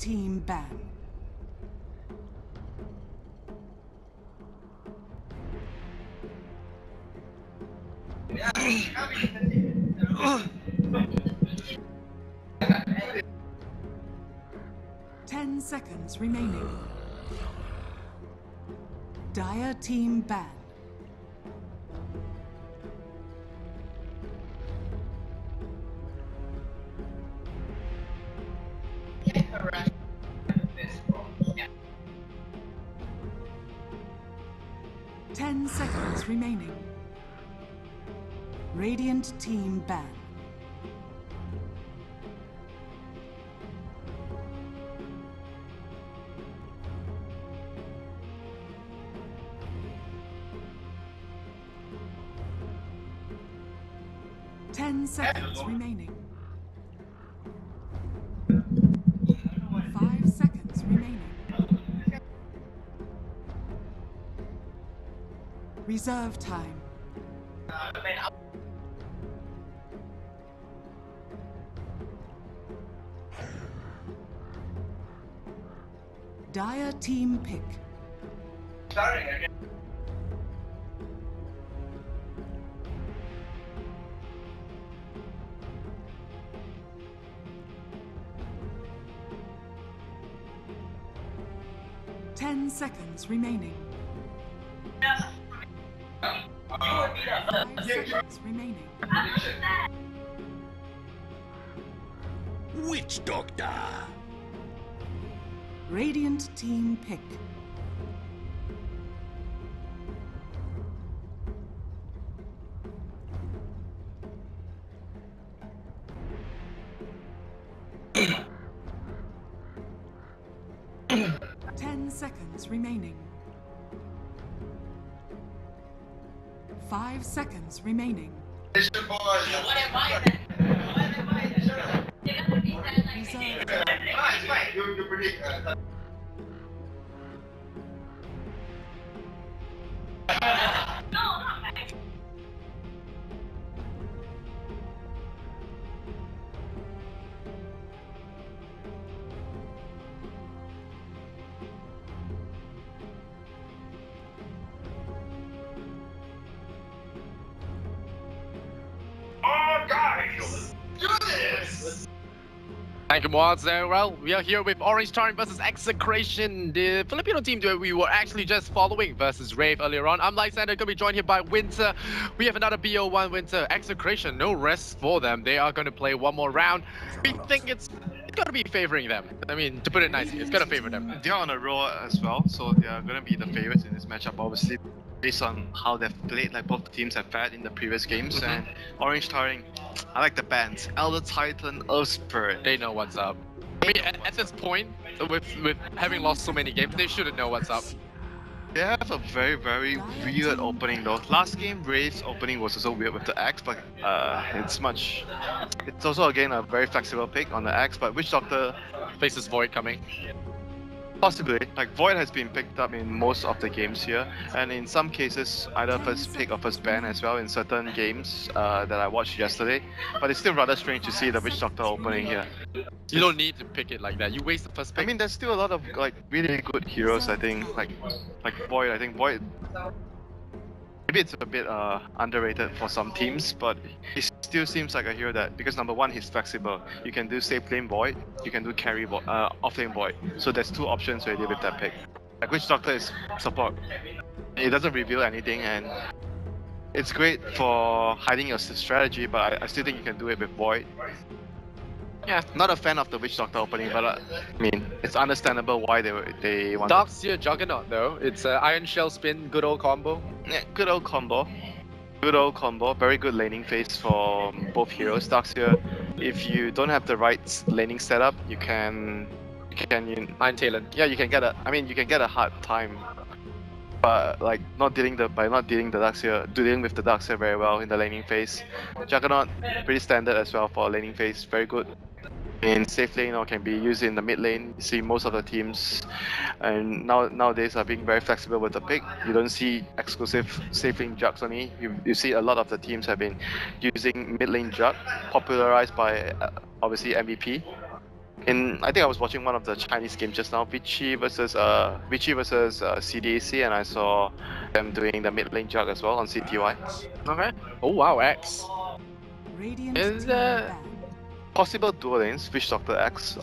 team ban. Ten seconds remaining. Dire team ban. Ten seconds remaining. Radiant team ban. Ten seconds remaining. 5 seconds remaining. Reserve time. Dire team pick. Ten seconds remaining. 5 seconds remaining. Witch Doctor! Radiant team pick. Ten seconds remaining. 5 seconds remaining. Reserve time. Thank you, Mods. Well, we are here with Orange.Taring versus Execration, the Filipino team that we were actually just following versus Rave earlier on. I'm Lysander, gonna be joined here by Winter. We have another bo1 Winter. Execration, no rest for them. They are gonna play one more round. We think it's gonna be favoring them. I mean, to put it nicely, it's gonna favor them. They're on a roll as well, so they are gonna be the favorites in this matchup, obviously, based on how they've played. Like both teams have fared in the previous games, and Orange.Taring, I like the bands. Elder Titan, Earth Spirit. They know what's up. I mean, at this point, with having lost so many games, they shouldn't know what's up. They have a very, very weird opening though. Last game, Rave's opening was also weird with the Axe, but it's also again a very flexible pick on the Axe, but Witch Doctor Faces Void coming. Possibly. Like Void has been picked up in most of the games here, and in some cases either first pick or first ban as well in certain games that I watched yesterday. But it's still rather strange to see the Witch Doctor opening here. You don't need to pick it like that. You waste the first pick. I mean, there's still a lot of like really good heroes. I think like Void. I think Void. Maybe it's a bit underrated for some teams, but he still seems like a hero that, because number one, he's flexible. You can do safe lane Void, you can do carry off lane Void. So there's two options already with that pick. Like Witch Doctor is support. It doesn't reveal anything, and it's great for hiding your strategy, but I still think you can do it with Void. Yeah, not a fan of the Witch Doctor opening, but I mean, it's understandable why they want. Darkseer Juggernaut though, it's Iron Shell Spin, good old combo. Yeah, good old combo. Good old combo. Very good laning phase for both heroes. Darkseer, if you don't have the right laning setup, you can Iron Talon. yeah, you can get a hard time. But like dealing with the Darkseer very well in the laning phase. Juggernaut, pretty standard as well for laning phase, very good. In safe lane or can be used in the mid lane. You see most of the teams and nowadays are being very flexible with the pick. You don't see exclusive safe lane jugs only. You see a lot of the teams have been using mid lane jug, popularized by obviously MVP. I think I was watching one of the Chinese games just now, Vichy versus CDAC, and I saw them doing the mid lane jug as well on CTY. Okay. Oh wow, X. Radiant Is, team banned. Possible dual lanes, Fish Doctor X.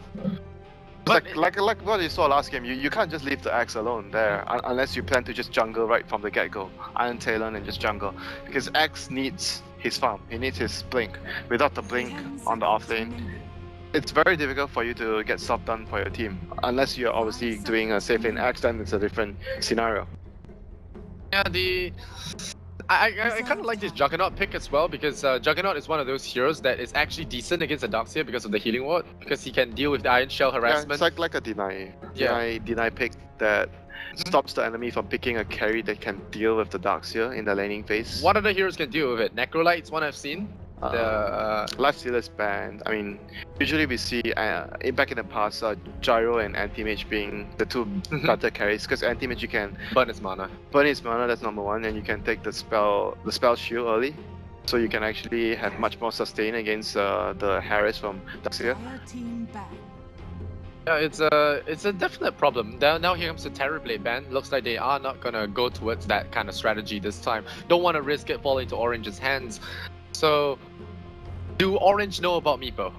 But- like what you saw last game, you can't just leave the X alone there unless you plan to just jungle right from the get-go. Iron Talon and just jungle. Because X needs his farm, he needs his blink. Without the blink 10 on the off seconds lane, remaining. it's very difficult for you to get stuff done for your team. Unless you're obviously doing a safe lane X, then it's a different scenario. Yeah, I kind of like this Juggernaut pick as well because Juggernaut is one of those heroes that is actually decent against the Darkseer because of the healing ward, because he can deal with the Iron Shell Yeah, harassment. it's like a deny pick that stops the enemy from picking a carry that can deal with the Darkseer in the laning phase. What other heroes can deal with it? Necrolight's one I've seen. Life Stealer's banned. I mean, usually we see back in the past, Gyro and Anti-Mage being the two gutter carries, because Anti-Mage you can burn its mana. burn his mana, that's number one, and you can take the spell shield early, so you can actually have much more sustain against the Harris from Darkseer. Fire team banned. Yeah, it's a definite problem. Now here comes the Terrorblade ban. Looks like they are not gonna go towards that kind of strategy this time. Don't want to risk it falling into Orange's hands. So, do Orange know about Meepo?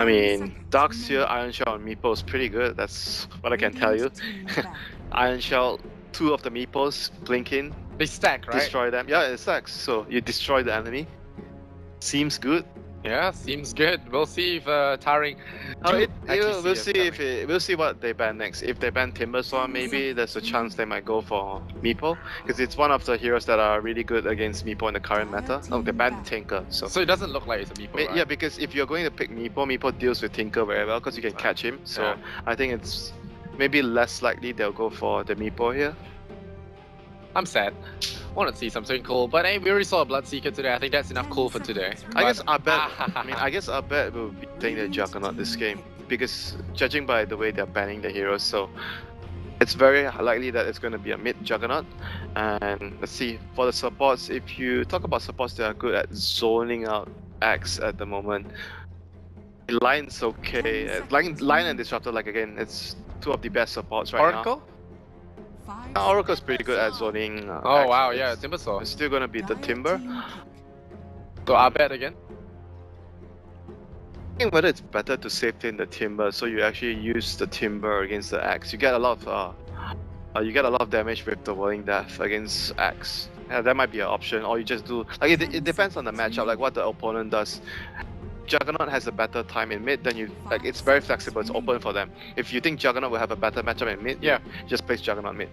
I 10 mean, seconds Darkseer, remaining. Iron Shell, and Meepo is pretty good. That's what I can tell you. Radiant team banned. Iron Shell, 2 of the Meepos blink in, They stack, right? destroy them. Yeah, it sucks. So you destroy the enemy. Seems good. Yeah, seems good. We'll see if Taring. We'll see what they ban next. If they ban Timberstorm, maybe there's a chance they might go for Meepo, because it's one of the heroes that are really good against Meepo in the current meta. Oh, they banned Tinker, so. So it doesn't look like it's a Meepo, right? Yeah, because if you're going to pick Meepo deals with Tinker very well because you can catch him. So Yeah. I think it's maybe less likely they'll go for the Meepo here. I'm sad. Want to see something cool, but hey, we already saw a Bloodseeker today. I think that's enough 10 cool for today. seconds I guess remaining. I guess our bet will be taking the Juggernaut this game, because judging by the way they're banning the heroes, so it's very likely that it's going to be a mid Juggernaut. And let's see, for the supports, if you talk about supports that are good at zoning out X at the moment, Line's okay. Line and Disruptor, like again, it's 2 of the best supports right Oracle? 5 now. Oracle's seconds. pretty good at zoning. Oh X. wow, yeah, It's Timbersaw. still going to be the Dire Timber. team pick. So I bet again. I think whether it's better to save in the Timber, so you actually use the Timber against the Axe. You get a lot of damage with the Whirling Death against Axe. Yeah, that might be an option, or you just do like it depends on the matchup, like what the opponent does. Juggernaut has a better time in mid, then it's very flexible, it's open for them. If you think Juggernaut will have a better matchup in mid, Yeah. just place Juggernaut mid.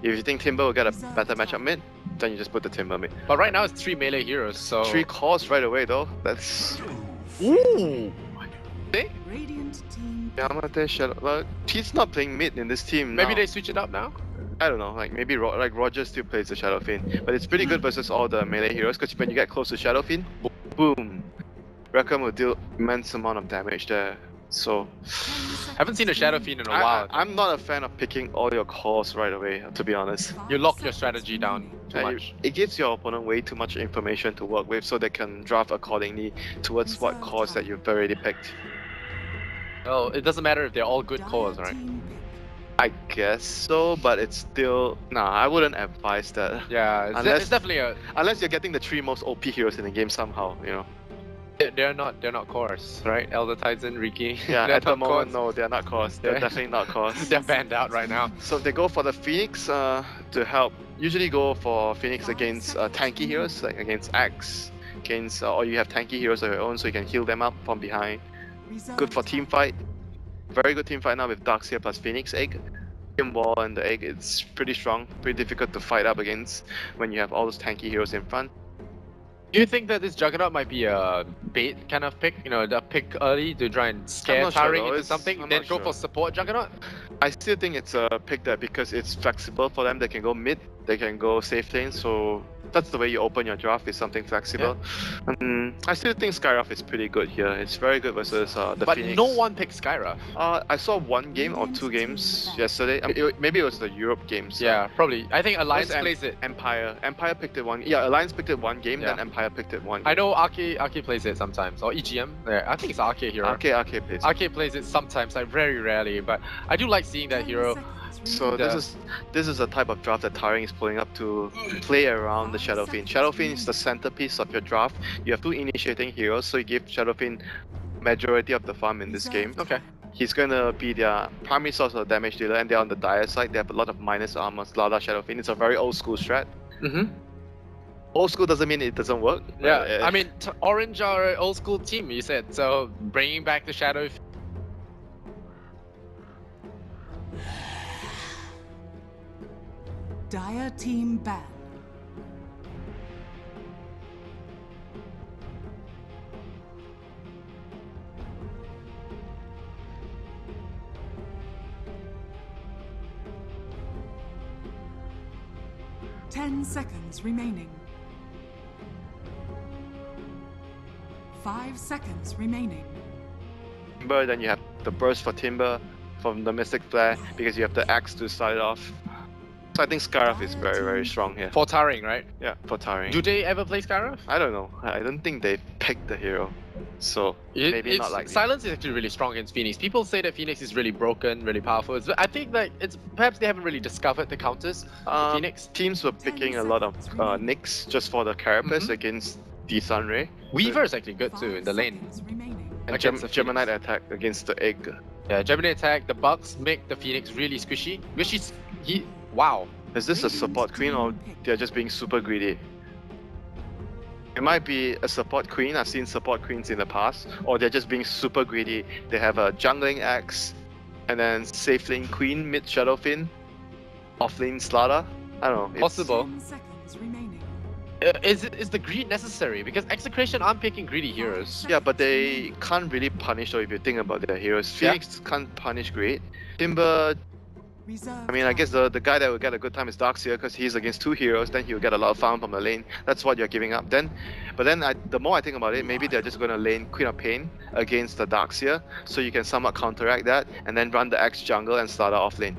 If you think Timber will get a better matchup mid, then you just put the Timber mid. But right now it's 3 melee heroes, so 3 cores right away though, that's... Ooh. Radiant team Yamate Shadow... Well, he's not playing mid in this team Maybe now. they switch it up now. I don't know, like maybe like Roger still plays the Shadow Fiend, but it's pretty good versus all the melee heroes, because when you get close to Shadow Fiend, boom, Reckham will deal immense amount of damage there. So Haven't seen a Shadow Fiend in a while. I'm not a fan of picking all your cores right away, to be honest. You lock your strategy down too Yeah, much. it gives your opponent way too much information to work with, so they can draft accordingly towards what cores that you've already picked. Well, it doesn't matter if they're all good cores, right? I guess so, but it's still... Nah, I wouldn't advise that. Yeah, it's definitely a. Unless you're getting the 3 most OP heroes in the game somehow, you know. They're not cores, right? Elder Titan, Riki. Yeah, they're at the not moment, cores. no, they're not cores. They're Yeah. definitely not cores. They're banned out right now. So they go for the Phoenix to help. Usually go for Phoenix against tanky heroes, like against Axe, against or you have tanky heroes of your own, so you can heal them up from behind. Good for team fight. Very good team fight now with Darkseer plus Phoenix Egg. Team Wall and the Egg, it's pretty strong, pretty difficult to fight up against when you have all those tanky heroes in front. Do you think that this Juggernaut might be a bait kind of pick? You know, the pick early to try and scare not sure Taring though, into it's- something, I'm then not go sure. for support Juggernaut? I still think it's a pick that because it's flexible for them, they can go mid, they can go safe lane, so that's the way you open your draft, is something flexible. I still think Skyruff is pretty good here. It's very good versus the But Phoenix. no one picked Skyruff. I saw one game or two games yesterday. I mean, maybe it was the Europe games. Yeah, probably. I think Alliance Where's plays it. Empire picked it one. Yeah, Alliance picked it one game, Yeah. then Empire picked it one. I know Arcade plays it sometimes, or EGM. Yeah, I think it's Arcade hero. Arcade plays. Arcade plays it sometimes, like very rarely, but I do like seeing that 10 hero. seconds So remaining. this is a type of draft that Taring is pulling up to play around the Shadowfiend. Shadowfiend is the centerpiece of your draft. You have two initiating heroes, so you give Shadowfiend majority of the farm in this game. Okay. He's gonna be their primary source of damage dealer, and they're on the dire side. They have a lot of minus armor, Slada Shadowfiend. It's a very old school strat. Mm-hmm. Old school doesn't mean it doesn't work. Yeah, I mean, Orange are an old school team, you said, so bringing back the Shadow. Dire team ban. Ten seconds remaining. 5 seconds remaining. Timber, then you have the burst for Timber from the Mystic Flare because you have the axe to start it off. So I think Skyruff is very, very strong here. For Taring, right? Yeah, for Taring. Do they ever play Skyruff? I don't know. I don't think they picked the hero. So maybe not like Silence is actually really strong against Phoenix. People say that Phoenix is really broken, really powerful. I think that it's perhaps they haven't really discovered the counters. Phoenix. Teams were picking a lot of Nicks just for the carapace against the Sunray. Weaver is actually good too in the lane. And Against the Gemini Phoenix. attack against the egg. Yeah, Gemini attack. The bugs make the Phoenix really squishy. Wow. Is this a support queen or they're just being super greedy? It might be a support queen. I've seen support queens in the past, or they're just being super greedy. They have a jungling axe, and then safe lane queen mid Shadowfiend, off lane Slada. I don't know. Possible. 10 seconds remaining. Is the greed necessary? Because Execration aren't picking greedy heroes. Yeah, but they can't really punish though if you think about their heroes. Yeah. Phoenix can't punish great. Timber, Reserve I mean, I guess time. the guy that will get a good time is Darkseer because he's against two heroes. Then he'll get a lot of farm from the lane. That's what you're giving up. The more I think about it, maybe they're just gonna lane Queen of Pain against the Darkseer, so you can somewhat counteract that, and then run the X jungle and start off lane.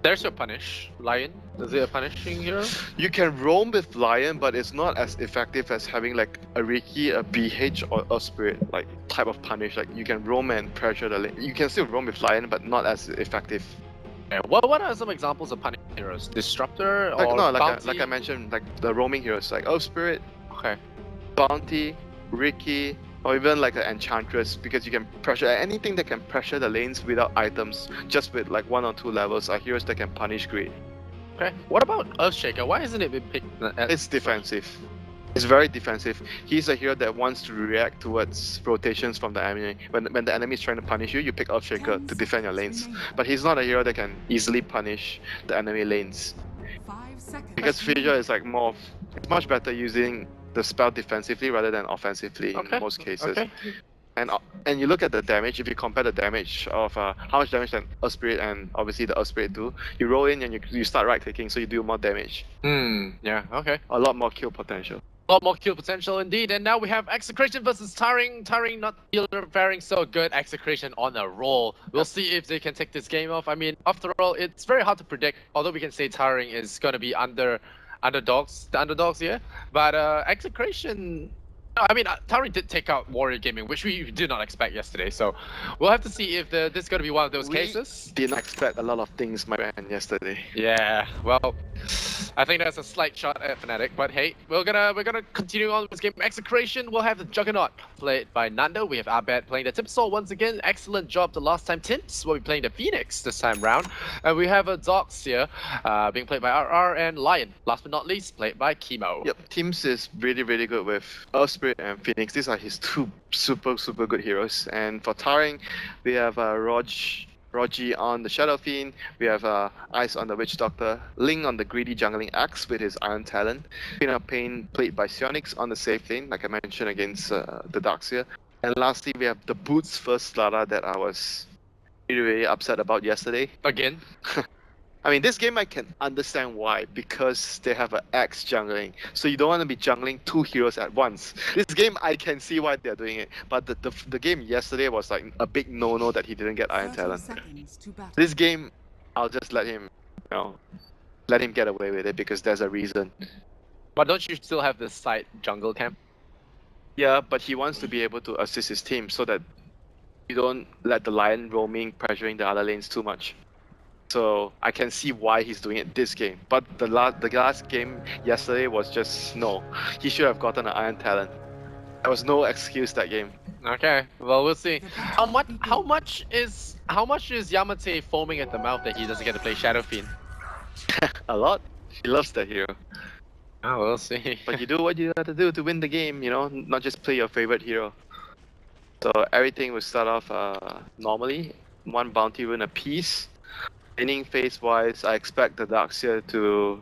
There's your punish. Lion. Is it a punishing hero? You can roam with Lion, but it's not as effective as having like a Riki, a BH, or a Spirit like type of punish. Like you can roam and pressure the lane. You can still roam with Lion, but not as effective. Yeah, what are some examples of punishing heroes? Disruptor or Bounty? Like I mentioned, like the roaming heroes, like Earth Spirit, Okay. Bounty, Riki, or even like an Enchantress, because you can pressure anything that can pressure the lanes without items, just with like 1 or 2 levels, are heroes that can punish greed. Okay. What about Earthshaker? Why hasn't it been picked? It's defensive. It's very defensive. He's a hero that wants to react towards rotations from the enemy. When the enemy is trying to punish you, you pick Earthshaker to defend your lanes. But he's not a hero that can easily punish the enemy lanes. 5 seconds. Because Fissure is like more of, it's much better using the spell defensively rather than offensively in most cases. Okay. And you look at the damage, if you compare the damage of how much damage that Earth Spirit and obviously the Earth Spirit do, you roll in and you start right clicking, so you do more damage. Yeah, okay. A lot more kill potential. A lot more kill potential indeed. And now we have Execration versus Taring. Taring not faring so good. Execration on a roll. We'll see if they can take this game off. I mean, after all, it's very hard to predict. Although we can say Taring is going to be the underdogs here. But Execration... I mean, Taring did take out Warrior Gaming, which we did not expect yesterday. So we'll have to see if this is going to be one of those cases. Did not expect a lot of things, my friend, yesterday. Yeah, well, I think that's a slight shot at Fnatic, but hey, we're gonna continue on with this game. Execration, we'll have the Juggernaut played by Nando. We have Abed playing the Tipsol once again. Excellent job the last time. Timps will be playing the Phoenix this time round. And we have a Dox here, being played by RR, and Lion, last but not least, played by Chemo. Yep, Teams is really, really good with Earth Spirit and Phoenix. These are his two super, super good heroes. And for Taring, we have Rogi on the Shadow Fiend, we have Ice on the Witch Doctor, Ling on the greedy jungling axe with his Iron Talon, Queen of Pain played by Sionix on the safe lane, like I mentioned against the Darkseer. And lastly, we have the Boots first Slada that I was really, really upset about yesterday. Again? I mean, this game I can understand why, because they have an X jungling. So you don't want to be jungling two heroes at once. This game I can see why they're doing it, but the game yesterday was like a big no-no that he didn't get Iron 30 Talent. seconds to battle. This game, I'll just let him, let him get away with it because there's a reason. But don't you still have the side jungle camp? Yeah, but he wants to be able to assist his team so that you don't let the Lion roaming pressuring the other lanes too much. So I can see why he's doing it this game. But the last game yesterday was just no. He should have gotten an Iron Talent. There was no excuse that game. Okay, well we'll see. The How much? battle How begins. much is Yamate foaming at the mouth that he doesn't get to play Shadow Fiend? A lot. He loves that hero. Oh, we'll see. But you do what you have to do to win the game, not just play your favorite hero. So everything will start off normally. One bounty rune apiece. Laning phase wise, I expect the Darkseer to,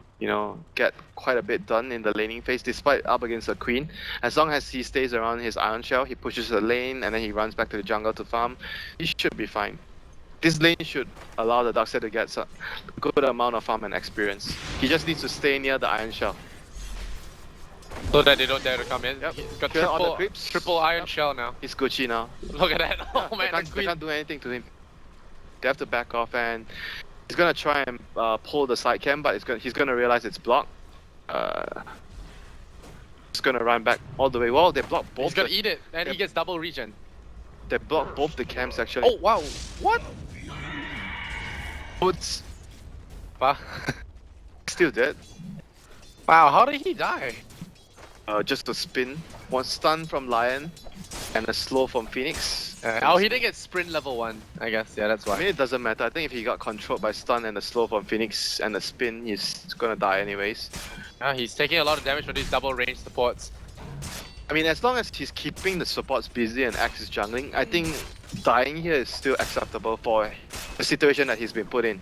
get quite a bit done in the laning phase despite up against the Queen. As long as he stays around his Iron Shell, he pushes the lane and then he runs back to the jungle to farm, he should be fine. This lane should allow the Darkseer to get a good amount of farm and experience. He just needs to stay near the Iron Shell. So that they don't dare to come in. Yep. He's got Clear all the creeps. triple Iron Yep. Shell now. He's Gucci now. Look at that. Oh man, they can't do anything to him. They have to back off and he's gonna try and pull the side cam, but he's gonna realize it's blocked. He's gonna run back all the way. Well, they block both. He's gonna eat it, and he gets double regen. They block both the cams actually. Oh wow, what? Boots Wow, still dead. wow, how did he die? Just a spin, one stun from Lion, and a slow from Phoenix. Oh, he didn't get sprint level 1, I guess. Yeah, that's I why. mean, it doesn't matter. I think if he got controlled by stun and the slow from Phoenix and the spin, he's gonna die anyways. He's taking a lot of damage from these double range supports. I mean, as long as he's keeping the supports busy and Axe is jungling, I think dying here is still acceptable for the situation that he's been put in.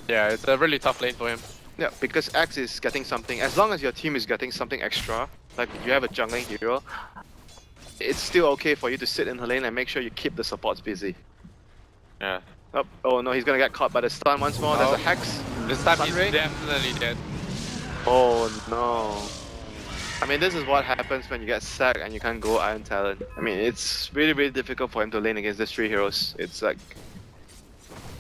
Yeah, it's a really tough lane for him. Yeah, because Axe is getting something. As long as your team is getting something extra, like you have a jungling hero, it's still okay for you to sit in the lane and make sure you keep the supports busy. Yeah. Oh no, he's gonna get caught by the stun once more. There's a Hex. This time he's Sunray? definitely dead. Oh no. I mean, this is what happens when you get sacked and you can't go Iron Talent. I mean, it's really, really difficult for him to lane against these 3 heroes. It's like...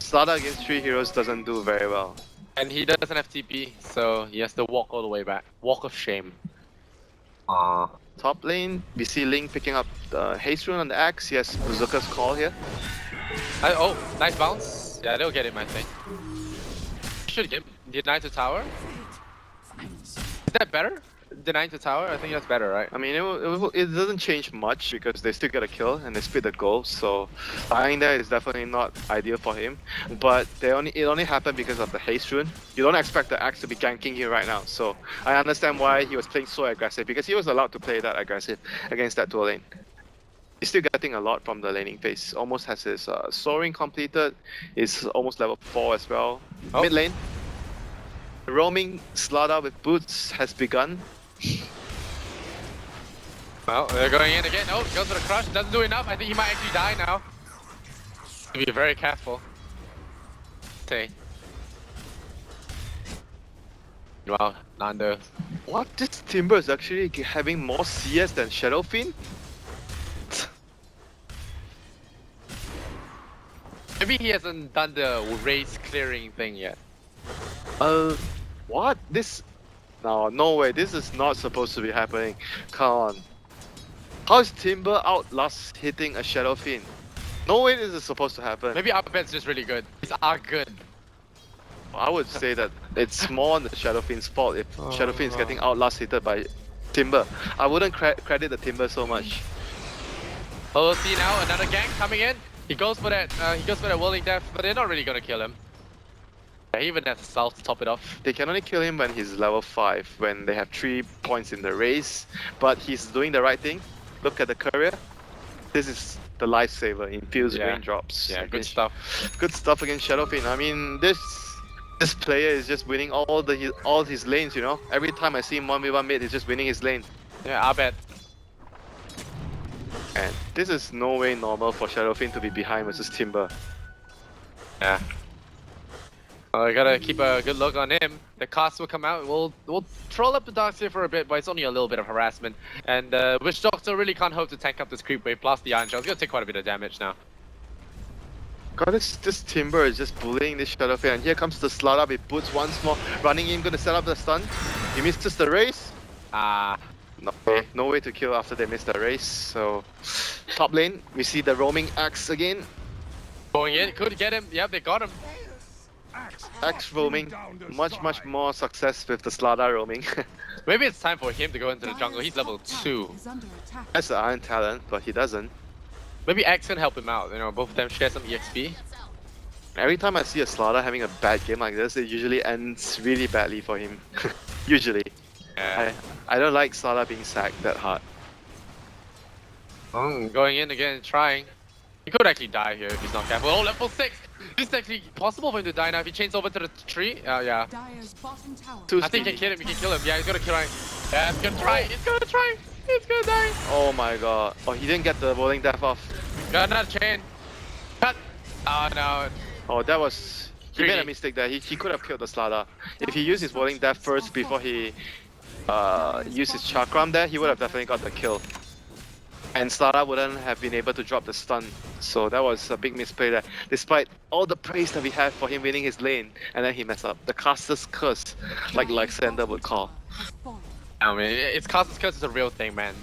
Slaughter against 3 heroes doesn't do very well. And he doesn't have TP, so he has to walk all the way back. Walk of shame. Top lane, we see Link picking up the Haste Rune on the Axe. He has Berserker's Call here. Oh, nice bounce. Yeah, they'll get him, I think. Should get deny to tower. Is that better? Denying to tower? I think that's better, right? I mean, it doesn't change much because they still get a kill and they split the goal. So dying there is definitely not ideal for him. But it only happened because of the Haste Rune. You don't expect the Axe to be ganking you right now. So I understand why he was playing so aggressive, because he was allowed to play that aggressive against that dual lane. He's still getting a lot from the laning phase. Almost has his soaring completed. Is almost level 4 as well. Oh. Mid lane. The roaming Slaughter with boots has begun. Well, they're going in again. Oh, goes for the crush. Doesn't do enough. I think he might actually die now. Be very careful. Okay. Wow, Nando. What? This Timber is actually having more CS than Shadow Fiend? Maybe he hasn't done the race clearing thing yet. What? This... No way, this is not supposed to be happening. Come on. How is Timber outlast hitting a Shadow Fiend? No way this is supposed to happen. Maybe our bet's just really good. He's our good. I would say that it's more on the Shadow Fiend's fault if Shadow Fiend is getting outlast hitted by Timber. I wouldn't credit the Timber so much. Oh, we'll see now, another gank coming in. He goes for that Whirling Death, but they're not really gonna kill him. Yeah, he even has a Salve to top it off. They can only kill him when he's level 5, when they have 3 points in the race. But he's doing the right thing. Look at the courier. This is the lifesaver, infused raindrops. Yeah, good stuff. Good stuff against Shadow Fiend. I mean, this player is just winning all his lanes, you know? Every time I see him 1v1 mid, he's just winning his lane. Yeah, our bet. And this is no way normal for Shadow Fiend to be behind versus Timber. Yeah. I gotta keep a good look on him. The cost will come out. We'll troll up the Darks here for a bit, but it's only a little bit of harassment. And Witch Doctor really can't hope to tank up this creep wave. Plus the Iron Shell. It's gonna take quite a bit of damage now. God, this Timber is just bullying this Shadowfair, and here comes the Slaughter with boots once more, running in, gonna set up the stun. He misses the race. No way to kill after they miss the race. So, top lane, we see the roaming axe again. Going in, could get him. Yep, they got him. Axe roaming, much more success with the Slaughter roaming. Maybe it's time for him to go into the jungle. He's level 2. Is under attack. That's the Iron Talent, but he doesn't. Maybe X can help him out. You know, both of them share some EXP. Every time I see a Slaughter having a bad game like this, it usually ends really badly for him. Usually. Yeah. I don't like Slaughter being sacked that hard. Going in again, trying. He could actually die here if he's not careful. Oh, level 6! It's actually possible for him to die now if he chains over to the tree. Yeah. Dire's bottom tower. I think he can kill him. He can kill him. Yeah, he's gonna try. Yeah, he's gonna try. He's gonna try. He's gonna die. Oh my god. Oh, he didn't get the rolling death off. Got another chain. Cut. Oh no. Oh, that was... He made a Greedy. mistake there. He could have killed the Slaughter. If he used his rolling death first before he used his Chakram there, he would have definitely got the kill. And Slaughter wouldn't have been able to drop the stun. So that was a big misplay there. Despite all the praise that we have for him winning his lane, and then he messed up. The caster's curse, like Lysander would call. Has fallen. I mean, it's Caster's Curse is a real thing, man.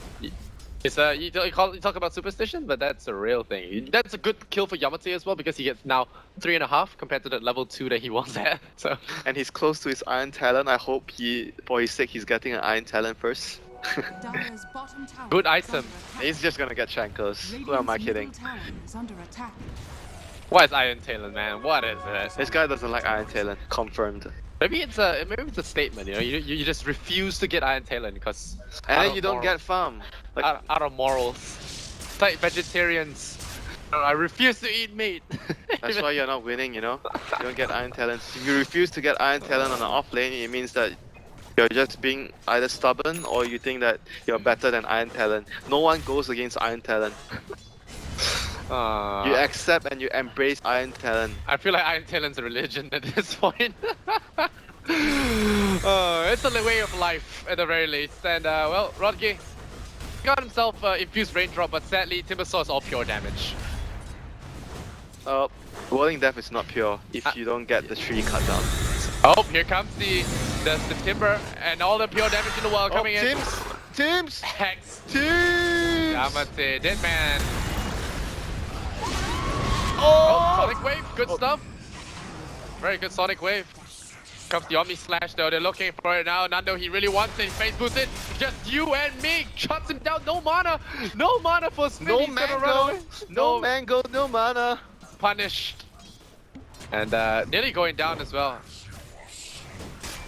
It's you talk about superstition, but that's a real thing. That's a good kill for Yamate as well because he gets now 3.5 compared to the level 2 that he was at. So And he's close to his Iron Talent. I hope for his sake, he's getting an Iron Talent first. Dire's bottom tower Good is item. under attack. He's just gonna get Shankers. Who am I Radiant's kidding? middle tower is under attack. what is Iron Talon, man? What is this? This guy doesn't like Iron Talent. Confirmed. Maybe it's a statement. You know, you just refuse to get Iron Talon because And then you don't get farm. Like, out of morals. It's like vegetarians. I refuse to eat meat. that's why you're not winning, you know? You don't get Iron Talent. If you refuse to get Iron Talent on an off lane, it means that you're just being either stubborn or you think that you're better than Iron Talent. No one goes against Iron Talent. You accept and you embrace Iron Talent. I feel like Iron Talon's a religion at this point. It's a way of life at the very least. And well, Rodgi got himself infused raindrop, but sadly Timbersaw is all pure damage. Rolling Death is not pure if you don't get the tree cut down. Oh, here comes the timber and all the pure damage in the world coming in. Teams! Hex. Teams! Yamate, dead man. Oh, Sonic Wave, good stuff. Very good Sonic Wave. Comes the Omni Slash though, they're looking for it now. Nando, he really wants it, face boosts it. Just you and me, shuts him down, no mana. No mana for Smith, No he's gonna run away. No mango, no mana. Punished. And nearly going down as well.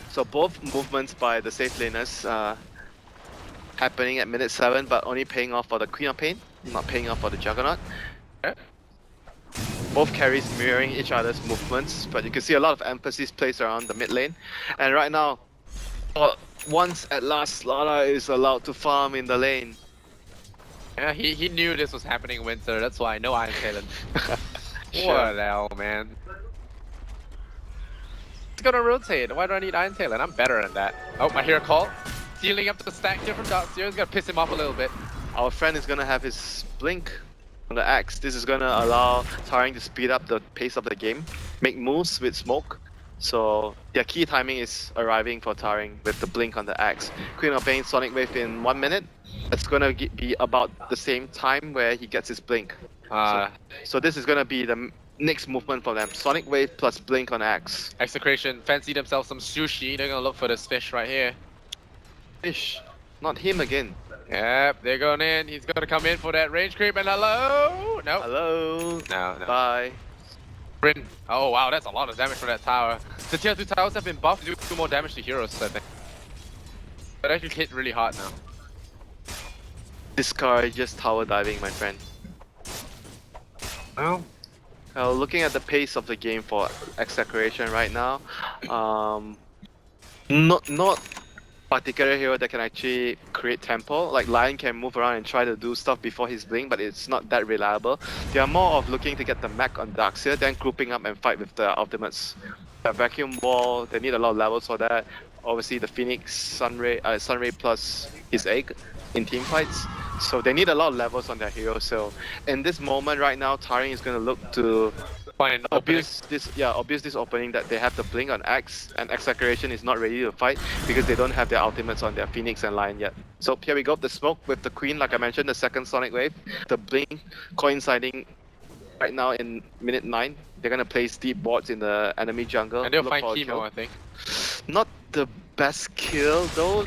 So both movements by the safe laners happening at minute 7, but only paying off for the Queen of Pain, not paying off for the Juggernaut. Yeah. Both carries mirroring each other's movements, but you can see a lot of emphasis placed around the mid lane. And right now, once at last, Slaughter is allowed to farm in the lane. Yeah, he knew this was happening in Winter, that's why no Iron Talon. Sure. What the hell, man? It's gonna rotate, why do I need Iron Talon? I'm better than that. Oh, I hear a call. Stealing up the stack here from Darkseer, it's gonna piss him off a little bit. Our friend is gonna have his blink on the axe. This is gonna allow Taring to speed up the pace of the game, make moves with smoke. So their key timing is arriving for Taring with the blink on the axe. Queen of Pain, Sonic Wave in 1 minute. It's gonna be about the same time where he gets his blink. So this is gonna be the next movement for them. Sonic Wave plus blink on axe. Execration fancy themselves some sushi, they're gonna look for this fish right here. Fish, not him again. Yep, they're going in. He's gonna come in for that range creep and hello? No. Hello. No. Bye. Bryn. Oh wow, that's a lot of damage from that tower. The tier 2 towers have been buffed to do more damage to heroes, I think. But actually hit really hard now. This car is just tower diving, my friend. Oh. Looking at the pace of the game for Execration right now, not particular hero that can actually create tempo. Like Lion can move around and try to do stuff before his blink, but it's not that reliable. They are more of looking to get the mech on Darkseer, then grouping up and fight with the ultimates. The vacuum wall, they need a lot of levels for that. Obviously the Phoenix, Sunray plus his egg in team fights. So they need a lot of levels on their hero. So in this moment right now, Taring is going to look to Find an opening. obvious this opening that they have the blink on X, and Execration is not ready to fight because they don't have their ultimates on their Phoenix and Lion yet. So here we go, the smoke with the Queen, like I mentioned, the second Sonic Wave, the blink coinciding right now in minute 9. They're gonna place deep wards in the enemy jungle. And they'll look find for a Chemo, kill. I think. Not the best kill though.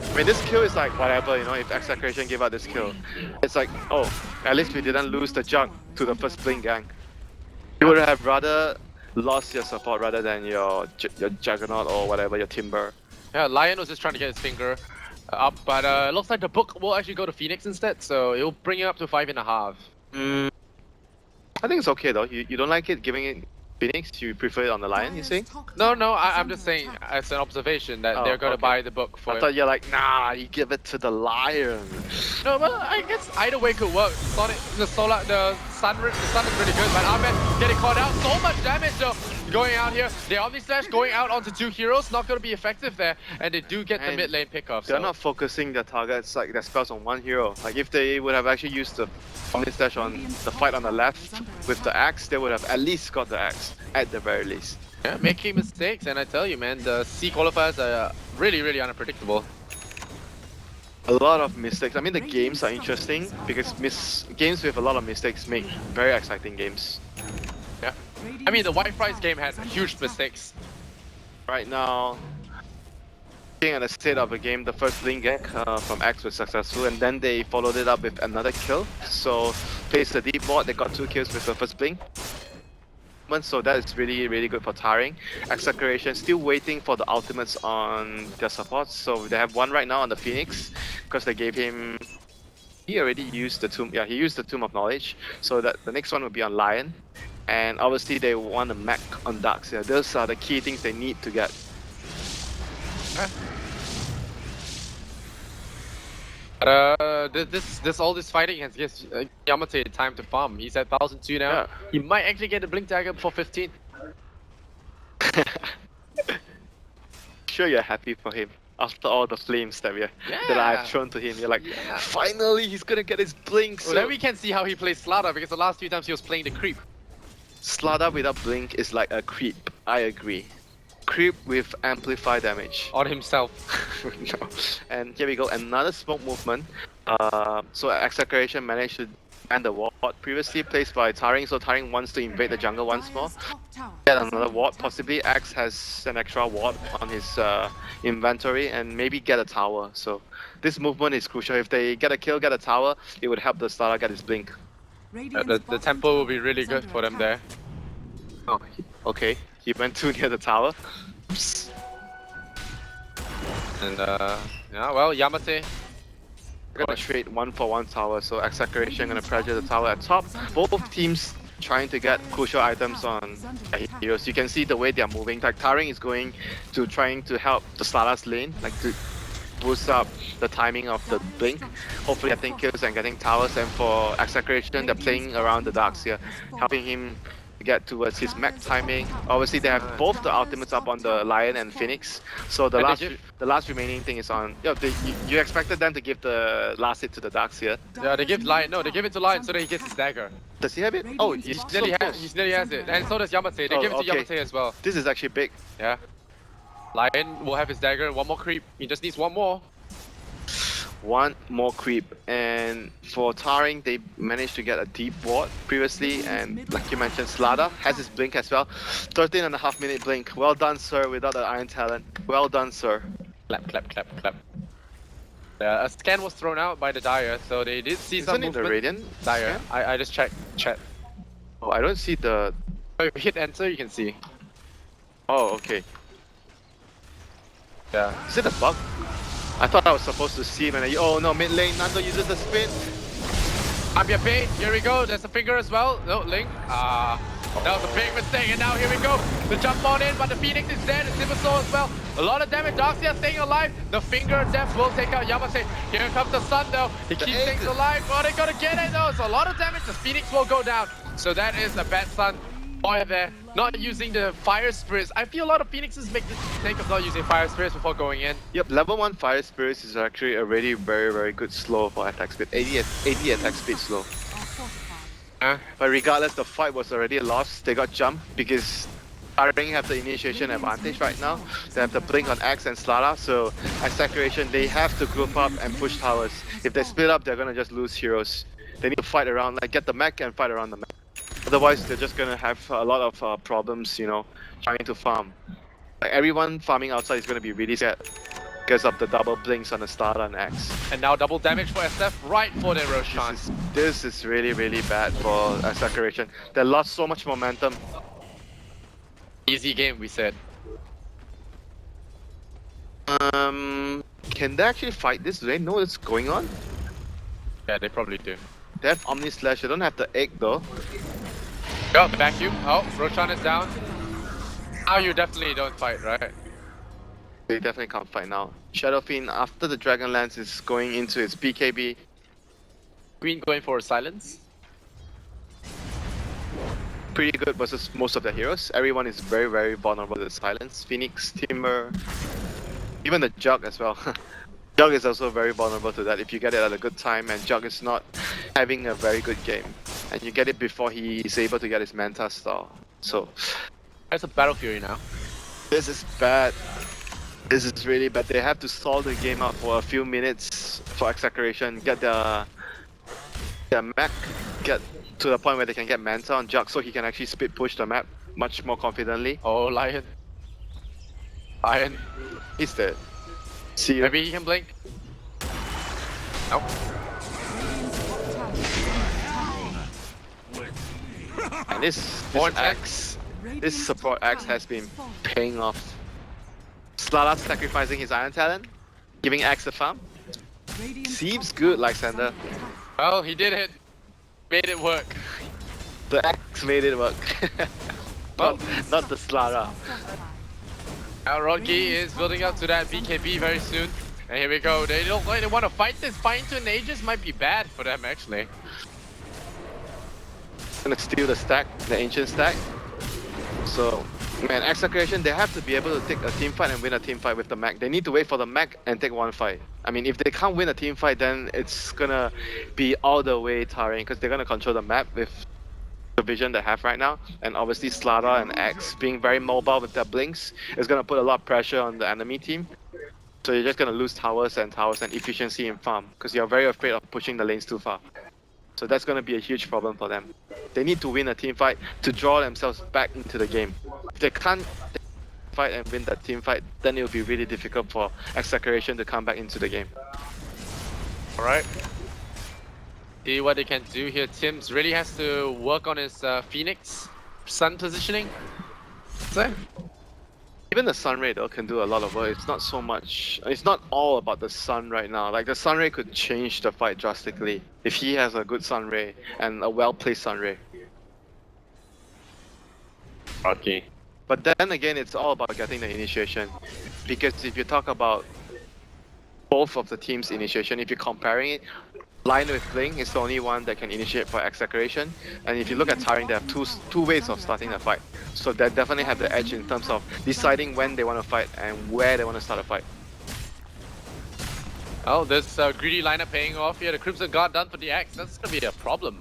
I mean, this kill is like whatever, you know, if Execration gave out this kill. It's like, oh, at least we didn't lose the jug to the first blink gang. You would have rather lost your support rather than your Juggernaut or whatever, your Timber. Yeah, Lion was just trying to get his finger up, but it looks like the book will actually go to Phoenix instead, so it'll bring it up to 5.5. I think it's okay though. You don't like it giving it Phoenix? You prefer it on the Lion, you say? No, I'm just saying as an observation that they're gonna buy the book for I it. thought you're like, nah, you give it to the Lion. No, well, I guess either way could work. Sonic, the sun is really good, but Ahmed getting caught out. So much damage though. Going out here, the Omni Slash going out onto 2 heroes, not gonna be effective there, and they do get the And mid lane pickoff. They're So. not focusing their targets, like their spells on one hero. Like if they would have actually used the Omni Slash on the fight on the left with the axe, they would have at least got the axe, at the very least. Yeah, making mistakes, and I tell you, man, the C qualifiers are really, really unpredictable. A lot of mistakes. I mean, the games are interesting because games with a lot of mistakes make very exciting games. Yeah. I mean, the White Price game had huge mistakes. Right now, looking at the state of the game, the first blink gank from X was successful, and then they followed it up with another kill. So, placed the deep ward, they got 2 kills with the first blink. So that is really, really good for Taring. Execration still waiting for the ultimates on their supports. So they have one right now on the Phoenix because they gave him. He already used the Tomb. Yeah, he used the Tomb of Knowledge. So that the next one will be on Lion, and obviously they want a mech on Darkseer. Those are the key things they need to get. But all this fighting has gives Yamate time to farm. He's at 1002 now. Yeah. He might actually get a blink dagger before 15. Sure, you're happy for him after all the flames that that I have thrown to him. You're like, finally he's gonna get his blink. Well, then we can see how he plays Slaughter, because the last 2 times he was playing the creep. Slaughter without blink is like a creep. I agree. Creep with amplify damage. On himself. No. And here we go, another smoke movement. So Execration managed to ban the ward previously placed by Taring, so Taring wants to invade the jungle once more. Get another ward, possibly Axe has an extra ward on his inventory, and maybe get a tower. So this movement is crucial. If they get a kill, get a tower, it would help the Slaughter get his blink. The tempo will be really good for them there. Oh, okay. He went too near the tower. Oops. And yeah, well, Yamate. We're gonna trade 1-for-1 tower, so Execration gonna pressure the tower at top. Both teams trying to get crucial items on heroes. You can see the way they are moving. Like Taring is going to trying to help the Slaughter's lane, like to boost up the timing of the blink. Hopefully getting kills and getting towers, and for Execration they're playing around the Darkseer, helping him get towards his mech timing. Obviously they have both the ultimates up on the Lion and Phoenix, so the last remaining thing is on. You expected them to give the last hit to the Darkseer. Yeah, they give Lion. No, they give it to Lion so that he gets his dagger. Does he have it? Oh, he's He nearly has it, and so does Yamate. They give it to Yamate as well. This is actually big. Yeah. Lion will have his dagger. 1 more creep. He just needs 1 more. 1 more creep, and for Taring they managed to get a deep ward previously, and like you mentioned, Slaughter has his blink as well. 13.5 minute blink. Well done, sir, without the Iron Talent. Well done, sir. Clap, clap, clap, clap. Yeah, a scan was thrown out by the Dire, so they did see some Isn't it movement. the Radiant Dire. scan? I just checked chat. Oh, I don't see the... If you hit enter, you can see. Oh, okay. Yeah. Is it a bug? I thought I was supposed to see him, and oh no, mid lane, Nando uses the spin. Up your pay. Here we go. There's a finger as well. No, Link. That was a big mistake, and now here we go. The jump on in, but the Phoenix is dead, and Timbersaw as well. A lot of damage. Darkseer staying alive. The finger of death will take out Yamate. Here comes the sun though. He keeps things alive. Oh, they gotta get it though. So a lot of damage. The Phoenix will go down. So that is a bad sun. Boy there, not using the fire spirits. I feel a lot of Phoenixes make the mistake of not using fire spirits before going in. Yep, level 1 fire spirits is actually already very good slow for attack speed. 80 attack speed slow. But regardless, the fight was already lost. They got jumped because Taring have the initiation advantage right now. They have the blink on X and Slada, so Execration, they have to group up and push towers. If they split up, they're gonna just lose heroes. They need to fight around, like get the mech and fight around the mech. Otherwise, they're just gonna have a lot of problems, you know, trying to farm. Like everyone farming outside is gonna be really scared because of the double blinks on the Slada and X. And now double damage for SF right for their Roshan. This is really bad for Execration. They lost so much momentum. Easy game, we said. Can they actually fight this? Do they know what's going on? Yeah, they probably do. They have Omni Slash. They don't have the egg though. Go, vacuum. Oh, Roshan is down. Now you definitely don't fight, right? They definitely can't fight now. Shadow Fiend, after the Dragon Lance, is going into its BKB. Queen going for silence. Pretty good versus most of the heroes. Everyone is very vulnerable to the silence. Phoenix, Timber, even the Jug as well. Jug is also very vulnerable to that if you get it at a good time, and Jug is not having a very good game. And you get it before he is able to get his Manta style. So There's a Battle Fury now. this is bad. This is really bad. They have to stall the game out for a few minutes for Execration, get their mech, get to the point where they can get Manta on Jug so he can actually split push the map much more confidently. Oh, Lion. Lion. He's dead. See you. Maybe he can blink. Nope. And this axe, this support axe has been paying off. Slada sacrificing his Iron Talent, giving Axe a farm. Seems good, Lysander. Well, he did it. Made it work. The axe made it work. not the Slada. Now Rocky is building up to that BKB very soon. And here we go. They don't like they want to fight this. Fight into an Aegis might be bad for them actually. Gonna steal the stack, the ancient stack. So, man, Execration, they have to be able to take a team fight and win a team fight with the mech. They need to wait for the mech and take one fight. I mean, if they can't win a team fight, then it's gonna be all the way Taring because they're gonna control the map with the vision they have right now. And obviously, Slada and X being very mobile with their blinks is gonna put a lot of pressure on the enemy team. So you're just gonna lose towers and efficiency in farm because you're very afraid of pushing the lanes too far. So that's going to be a huge problem for them. They need to win a team fight to draw themselves back into the game. If they can't fight and win that team fight, then it will be really difficult for Execration to come back into the game. Alright. See what they can do here. Tim's really has to work on his Phoenix Sun positioning. So, Even the Sun Ray though can do a lot of work. It's not so much. It's not all about the Sun right now. Like the Sun Ray could change the fight drastically if he has a good Sun Ray and a well-placed Sun Ray. okay. But then again, it's all about getting the initiation. Because if you talk about both of the teams' initiation, if you're comparing it, Lion with Blink is the only one that can initiate for Execration. And if you look at Taring, they have two ways of starting the fight. So they definitely have the edge in terms of deciding when they want to fight and where they want to start a fight. Oh, this greedy lineup paying off here. The Crimson Guard done for the Axe. That's going to be a problem.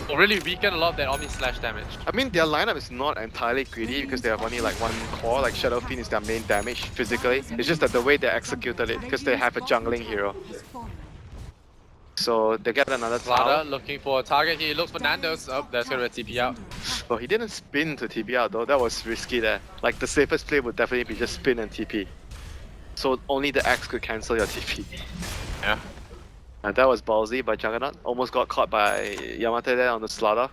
Will really weaken a lot of that Omni Slash damage. I mean, their lineup is not entirely greedy because they have only like one core, like Shadow Fiend is their main damage physically. It's just that the way they executed it, because they have a jungling hero. So they get another tower. Slada looking for a target. He looks for Nando's. Oh, that's going to be TP out. Oh, he didn't spin to TP out though. That was risky there. Like the safest play would definitely be just spin and TP. So only the Axe could cancel your TP. Yeah. That was ballsy by Juggernaut. Almost got caught by Yamate there on the Slada.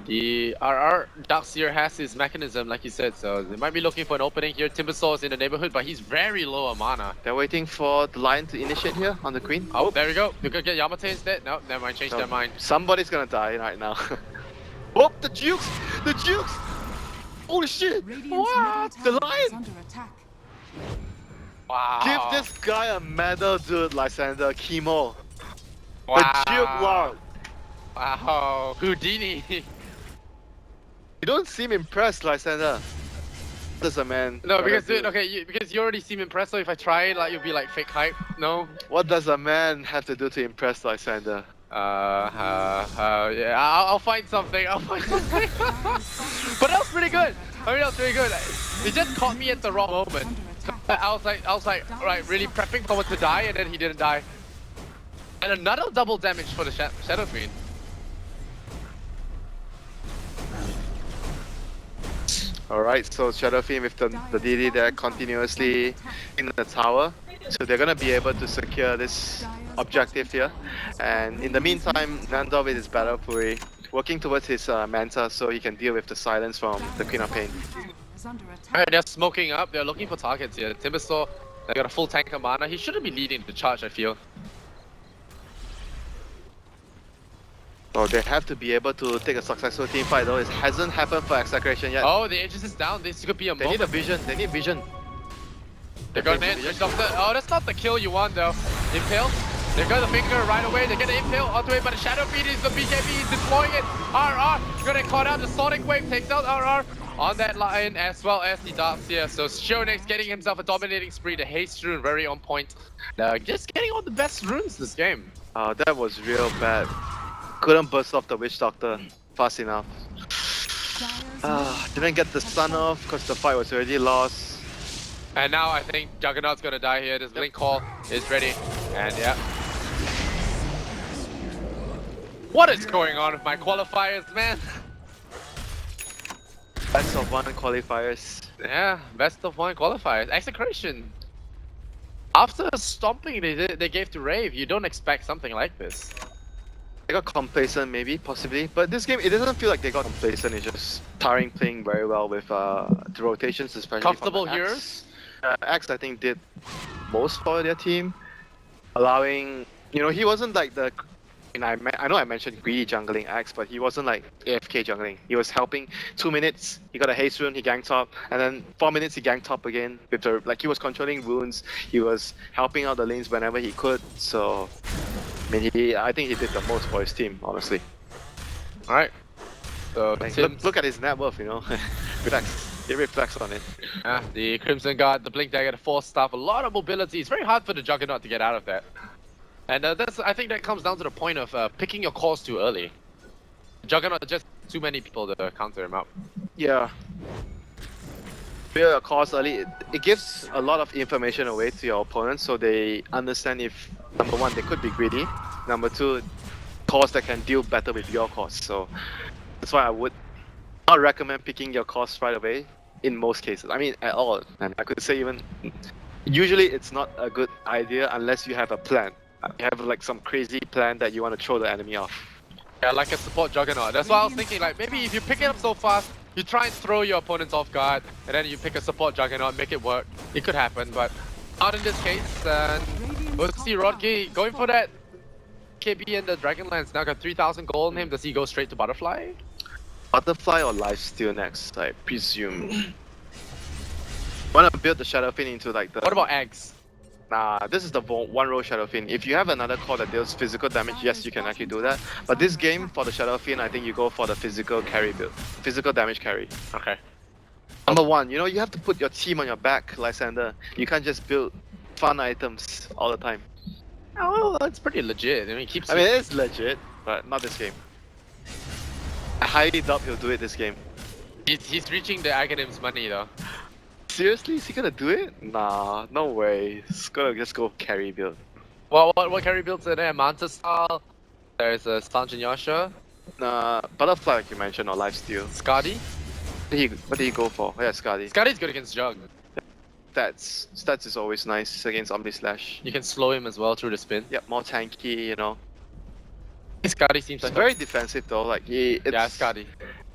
The RR Darkseer has his mechanism, like you said, so they might be looking for an opening here. Timbersaw is in the neighborhood, but he's very low on mana. They're waiting for the Lion to initiate here on the Queen. Oh, there we go. You could get Yamate instead. No, never mind, change their mind. Somebody's gonna die right now. Oh, the Jukes! The Jukes! Holy shit! Radiant's What? middle The tower is Lion! under attack. Wow. Give this guy a medal, dude, Lysander. Chemo. Wow. The Juke Lord. Wow. Houdini. You don't seem impressed, Lysander. Does a man? No, gotta because do? dude, okay, because you already seem impressed. So if I try, like, you'll be like fake hype. No. What does a man have to do to impress Lysander? Yeah, I'll find something. I'll find something. But that was pretty good. I mean, that was pretty good. He just caught me at the wrong moment. I was like, alright, really prepping for what to die, and then he didn't die. And another double damage for the Shadow Fiend. Alright, so Shadow Fiend with the DD there continuously in the tower. So they're gonna be able to secure this objective here. And in the meantime, Nandor with his Battle Fury, working towards his Manta so he can deal with the silence from the Queen of Pain. Alright, they're smoking up. They're looking for targets here. Timbersaw, they got a full tank of mana. He shouldn't be leading the charge, I feel. So they have to be able to take a successful team fight though. It hasn't happened for Execration yet. Oh, the Aegis is down. This could be a They moment. need a vision. They need vision. They're going to hit Doctor. Oh, that's not the kill you want though. Impale. They got the finger right away. They're gonna impale onto it, but the Shadow Fiend is the BKB. He's deploying it. RR gonna caught out. The Sonic Wave takes out RR on that line as well as the darts here. So Shonex getting himself a dominating spree. The haste rune very on point. Just getting all the best runes this game. That was real bad. Couldn't burst off the Witch Doctor fast enough. Didn't get the stun off because the fight was already lost. And now I think Juggernaut's gonna die here. This Blink Call is ready. And yeah. What is going on with my qualifiers, man? Best of 1 qualifiers. Yeah, best of 1 qualifiers. Execration. After stomping they gave to Rave, you don't expect something like this. They got complacent maybe, possibly. But this game, it doesn't feel like they got complacent. It's just Taring playing very well with the rotations, especially Comfortable from the Axe. heroes? Axe, I think, did most for their team. Allowing, you know, he wasn't like the... I know I mentioned greedy jungling Axe, but he wasn't like AFK jungling. He was helping. 2 minutes, he got a haste rune, he ganked top, and then 4 minutes he ganked top again. With the, like, he was controlling runes, he was helping out the lanes whenever he could. So, I mean, I think he did the most for his team, honestly. Alright. So Like, look at his net worth, you know. Relax. He reflects on it. Yeah, the Crimson Guard, the Blink Dagger, the Force Staff, a lot of mobility. It's very hard for the Juggernaut to get out of that. And I think that comes down to the point of picking your calls too early. Juggernaut, just too many people to counter him out. Yeah. Pick your calls early. It gives a lot of information away to your opponents so they understand if, number one, they could be greedy. Number two, calls that can deal better with your calls. So that's why I would not recommend picking your calls right away in most cases. I mean, at all. And I could say even, usually it's not a good idea unless you have a plan. You have like some crazy plan that you want to throw the enemy off. Yeah, like a support Juggernaut. That's why I was thinking, like, maybe if you pick it up so fast, you try and throw your opponents off guard, and then you pick a support Juggernaut, make it work. It could happen, but not in this case. And we'll see Rodkey going for that KB and the Dragonlance. Now got 3,000 gold on him. Does he go straight to Butterfly? Butterfly or Lifesteal next, I presume. Want to build the Shadow Fiend into like the... What about eggs? Nah, this is the one row Shadow Fiend. If you have another call that deals physical damage, yes, you can actually do that. But this game, for the Shadow Fiend, I think you go for the physical carry build. Physical damage carry. Okay. Number one, you know, you have to put your team on your back, Lysander. You can't just build fun items all the time. Oh, well, that's pretty legit. I mean, I mean, it is legit, but not this game. I highly doubt he'll do it this game. He's reaching the Aghanims money though. Seriously, is he gonna do it? Nah, no way. He's gonna just go carry build. What carry builds are there? Manta style. There's a Sanjin Yasha. Nah, Butterfly like you mentioned, or Lifesteal. Skadi. What did he go for? Oh, yeah, Skadi. Skadi's good against Jug. Stats is always nice against Omni Slash. You can slow him as well through the spin. Yep, more tanky, you know. Skadi seems He's like very defensive though, like yeah, Skadi.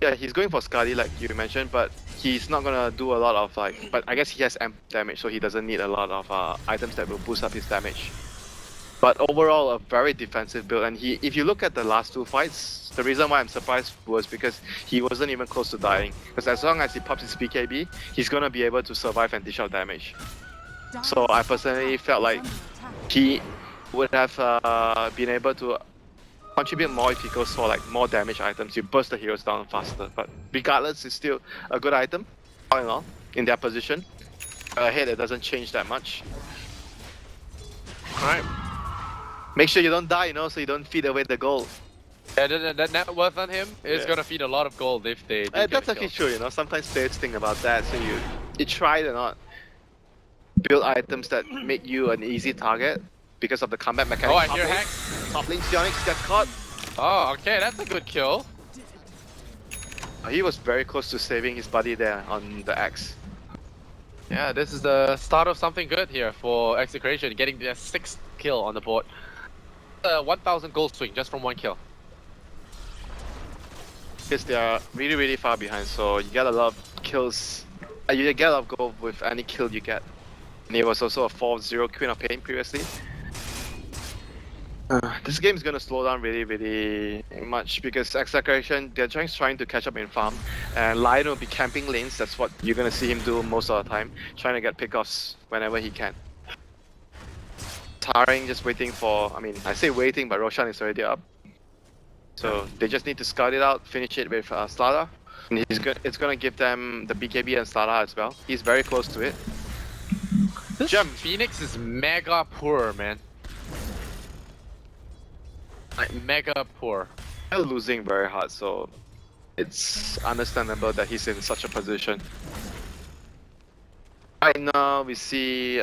Yeah, he's going for Skadi like you mentioned, but he's not gonna do a lot of like, but I guess he has amp damage, so he doesn't need a lot of items that will boost up his damage. But overall, a very defensive build. And if you look at the last two fights, the reason why I'm surprised was because he wasn't even close to dying. Because as long as he pops his BKB, he's gonna be able to survive and dish out damage. So I personally felt like he would have been able to contribute more if he goes for like more damage items. You burst the heroes down faster. But regardless, it's still a good item, all in all, in their position. Ahead, it doesn't change that much. Alright. Make sure you don't die, you know, so you don't feed away the gold. Yeah, the net worth on him is gonna feed a lot of gold if they do That's actually true, you know. Sometimes players think about that, so you try to not build items that make you an easy target because of the combat mechanics. Oh, I hear hack. Top lane Sionix gets caught. Oh, okay, that's a good kill. He was very close to saving his buddy there on the axe. Yeah, this is the start of something good here for Execration, getting their 6th kill on the board. 1000 gold swing just from one kill. Because they are really, really far behind, so you get a lot of kills. You get a lot of gold with any kill you get. And he was also a 4-0 Queen of Pain previously. This game is going to slow down really, really much because Execration, they're just trying to catch up in farm. And Lion will be camping lanes, that's what you're going to see him do most of the time. Trying to get pickoffs whenever he can. Taring just waiting for, I mean, I say waiting, but Roshan is already up. So they just need to scout it out, finish it with Slada. And it's going to give them the BKB and Slada as well. He's very close to it. This Gem. Phoenix is mega poor, man. Like, mega poor. They're losing very hard, so it's understandable that he's in such a position. Right now, we see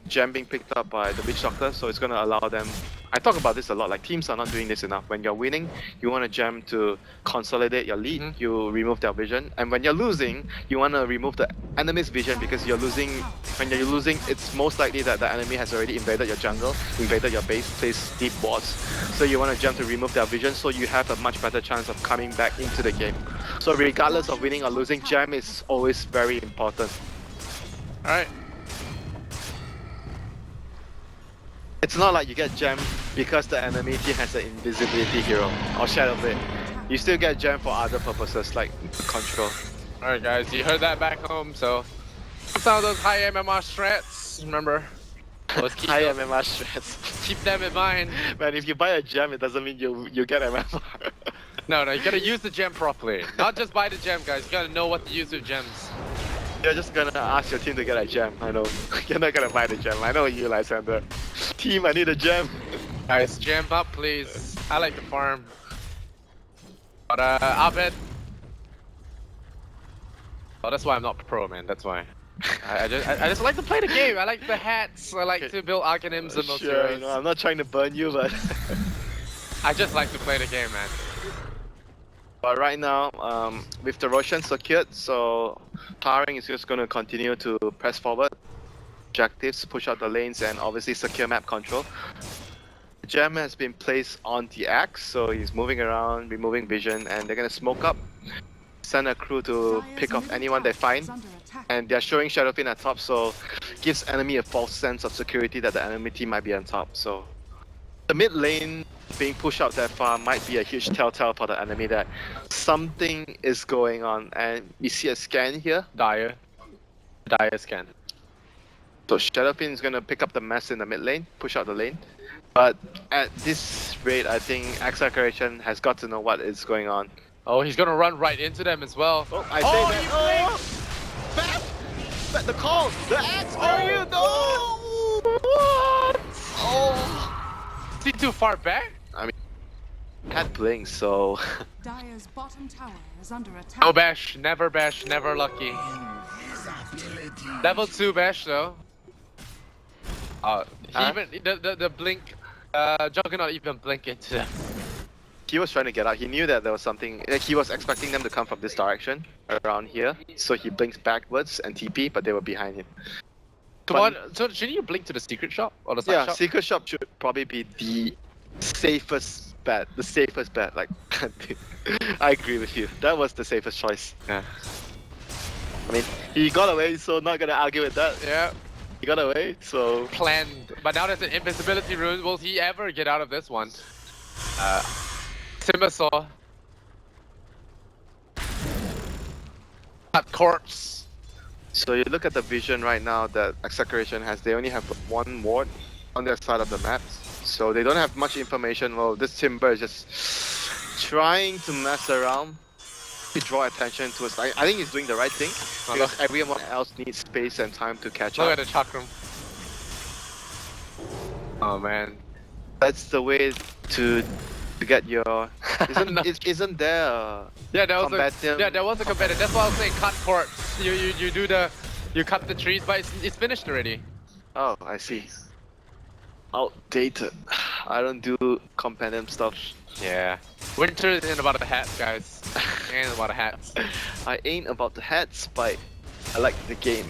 Gem being picked up by the Witch Doctor, so it's going to allow them... I talk about this a lot, like teams are not doing this enough. When you're winning, you want a Gem to consolidate your lead, you remove their vision. And when you're losing, you want to remove the enemy's vision because you're losing... When you're losing, it's most likely that the enemy has already invaded your jungle, invaded your base, placed deep wards. So you want a Gem to remove their vision so you have a much better chance of coming back into the game. So regardless of winning or losing, Gem is always very important. Alright. It's not like you get Gem because the enemy team has an invisibility hero or Shadow Blade. You still get Gem for other purposes like control. Alright guys, you heard that back home, so some of those high MMR strats, remember? Let's keep High them, MMR strats. keep them in mind. Man, if you buy a Gem, it doesn't mean you get MMR. No, you gotta use the gem properly. Not just buy the gem, guys. You gotta know what to use with gems. You're just gonna ask your team to get a Gem, I know. You're not gonna buy the Gem, I know you, Lysander. Team, I need a Gem. Guys, gem up, please. I like the farm. But, Abed. Oh, that's why I'm not pro, man. That's why. I just like to play the game. I like the hats. I like to build Arcanims and those Sure, heroes. no, I'm not trying to burn you, but... I just like to play the game, man. But right now, with the Roshan secured, so Taring is just going to continue to press forward. Objectives, push out the lanes, and obviously secure map control. Gem has been placed on the axe, so he's moving around, removing vision, and they're going to smoke up. Send a crew to pick off anyone they find. And they're showing Shadowfin at top, so gives enemy a false sense of security that the enemy team might be on top. So the mid lane being pushed out that far might be a huge telltale for the enemy that something is going on. And we see a scan here. Dire scan. So Shadowfin is gonna pick up the mess in the mid lane, push out the lane. But at this rate, I think Execration has got to know what is going on. Oh, he's gonna run right into them as well. Oh, I say that. Back the call! The axe! Where you know? What? Oh! Is he too far back? I mean, had blink, so. Dire's bottom tower is under attack. No bash, never lucky. Level 2 bash though. Even the blink, Juggernaut even blink into them. He was trying to get out. He knew that there was something. Like, he was expecting them to come from this direction, around here. So he blinks backwards and TP, but they were behind him. Come on, so shouldn't you blink to the secret shop or the side shop? Secret shop should probably be the safest bet. The safest bet. Like, I agree with you. That was the safest choice. Yeah. I mean, he got away, so not gonna argue with that. Yeah. he got away, so... Planned. But now there's an invisibility rune. Will he ever get out of this one? Timbersaw. Cut corpse. So you look at the vision right now that Execration has, they only have one ward on their side of the map. So they don't have much information. Well, this Timber is just trying to mess around to draw attention to us. I think he's doing the right thing because everyone else needs space and time to catch Look up. at the chakram. Oh man. That's the way to get your... Isn't there a Yeah, there was combative... there was a competitor. That's why I was saying cut corpse. You do the... You cut the trees, but it's finished already. Oh, I see. Outdated. I don't do companion stuff. Yeah. Winter isn't about the hats, guys. It ain't about the hats. I ain't about the hats, but I like the game.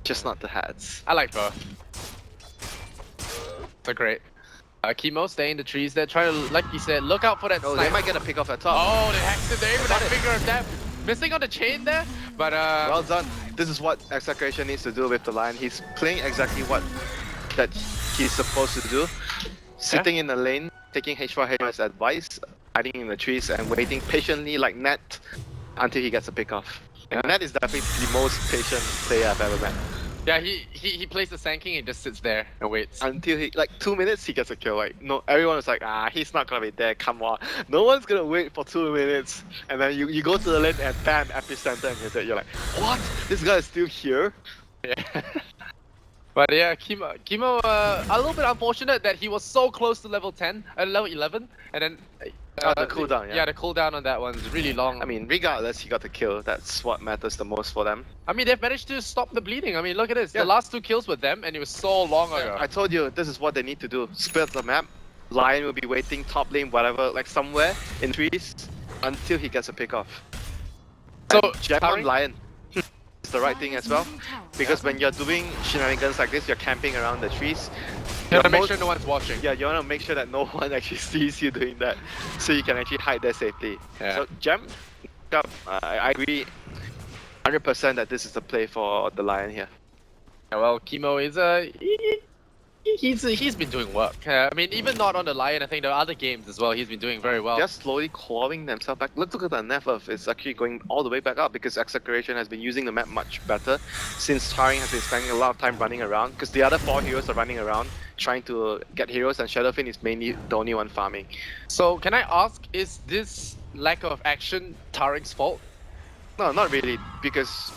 Just not the hats. I like both. They're great. Chemo, stay in the trees there. Try to, like you said, look out for that Oh, sniper. they might get a pick off at top. Oh, they hacked it. They even had finger of death. Missing on the chain there, but Well done. This is what Execration needs to do with the Lion. He's playing exactly what that he's supposed to do. Sitting in the lane, taking H4H's advice, hiding in the trees and waiting patiently like Nat until he gets a pick off. And Nat is definitely the most patient player I've ever met. yeah, he plays the Sand King and just sits there and waits. Until he, like 2 minutes, he gets a kill. Like, no, everyone was like, he's not gonna be there, come on. No one's gonna wait for 2 minutes. And then you go to the lane and bam, epicenter and you're like, what? This guy is still here? Yeah. But yeah, Chemo, a little bit unfortunate that he was so close to level 10, level 11, and then... the cooldown, yeah. Yeah, the cooldown on that one's really long. I mean, regardless, he got the kill. That's what matters the most for them. I mean, they've managed to stop the bleeding. I mean, look at this. Yeah. The last 2 kills with them, and it was so long ago. I told you, this is what they need to do. Split the map. Lion will be waiting top lane, whatever, like somewhere in trees until he gets a pick off. So, And jam on Taring? Lion. It's the right thing as well. Because when you're doing shenanigans like this, you're camping around the trees. You gotta make most- sure no one's watching. Yeah, you want to make sure that no one actually sees you doing that, so you can actually hide there safely. Yeah. So jam up. I agree 100% that this is the play for the Lion here. Yeah, well, Chemo is he's been doing work. I mean, even not on the Lion, I think the other games as well, he's been doing very well. They're slowly clawing themselves back. Look at the net worth. It's actually going all the way back up because Execration has been using the map much better since Taring has been spending a lot of time running around because the other 4 heroes are running around trying to get heroes and Shadowfin is mainly the only one farming. So, can I ask, is this lack of action Taring's fault? No, not really, because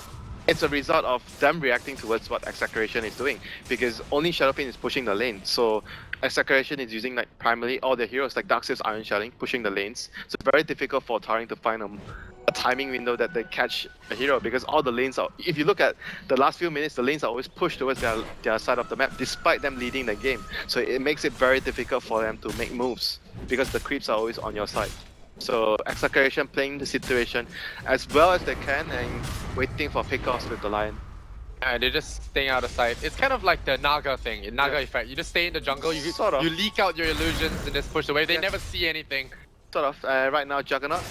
it's a result of them reacting towards what Execration is doing. Because only Shadowfin is pushing the lane, so Execration is using like primarily all their heroes like Darkseid's Iron Shelling, pushing the lanes. So it's very difficult for Taring to find a timing window that they catch a hero because all the lanes are, if you look at the last few minutes, the lanes are always pushed towards their side of the map despite them leading the game. So it makes it very difficult for them to make moves because the creeps are always on your side. So Execration playing the situation as well as they can and waiting for pickoffs with the Lion. And they're just staying out of sight. It's kind of like the Naga thing, Naga effect. You just stay in the jungle, you Sort of. you leak out your illusions and just push away. They Yeah. never see anything. Sort of. Right now, Juggernaut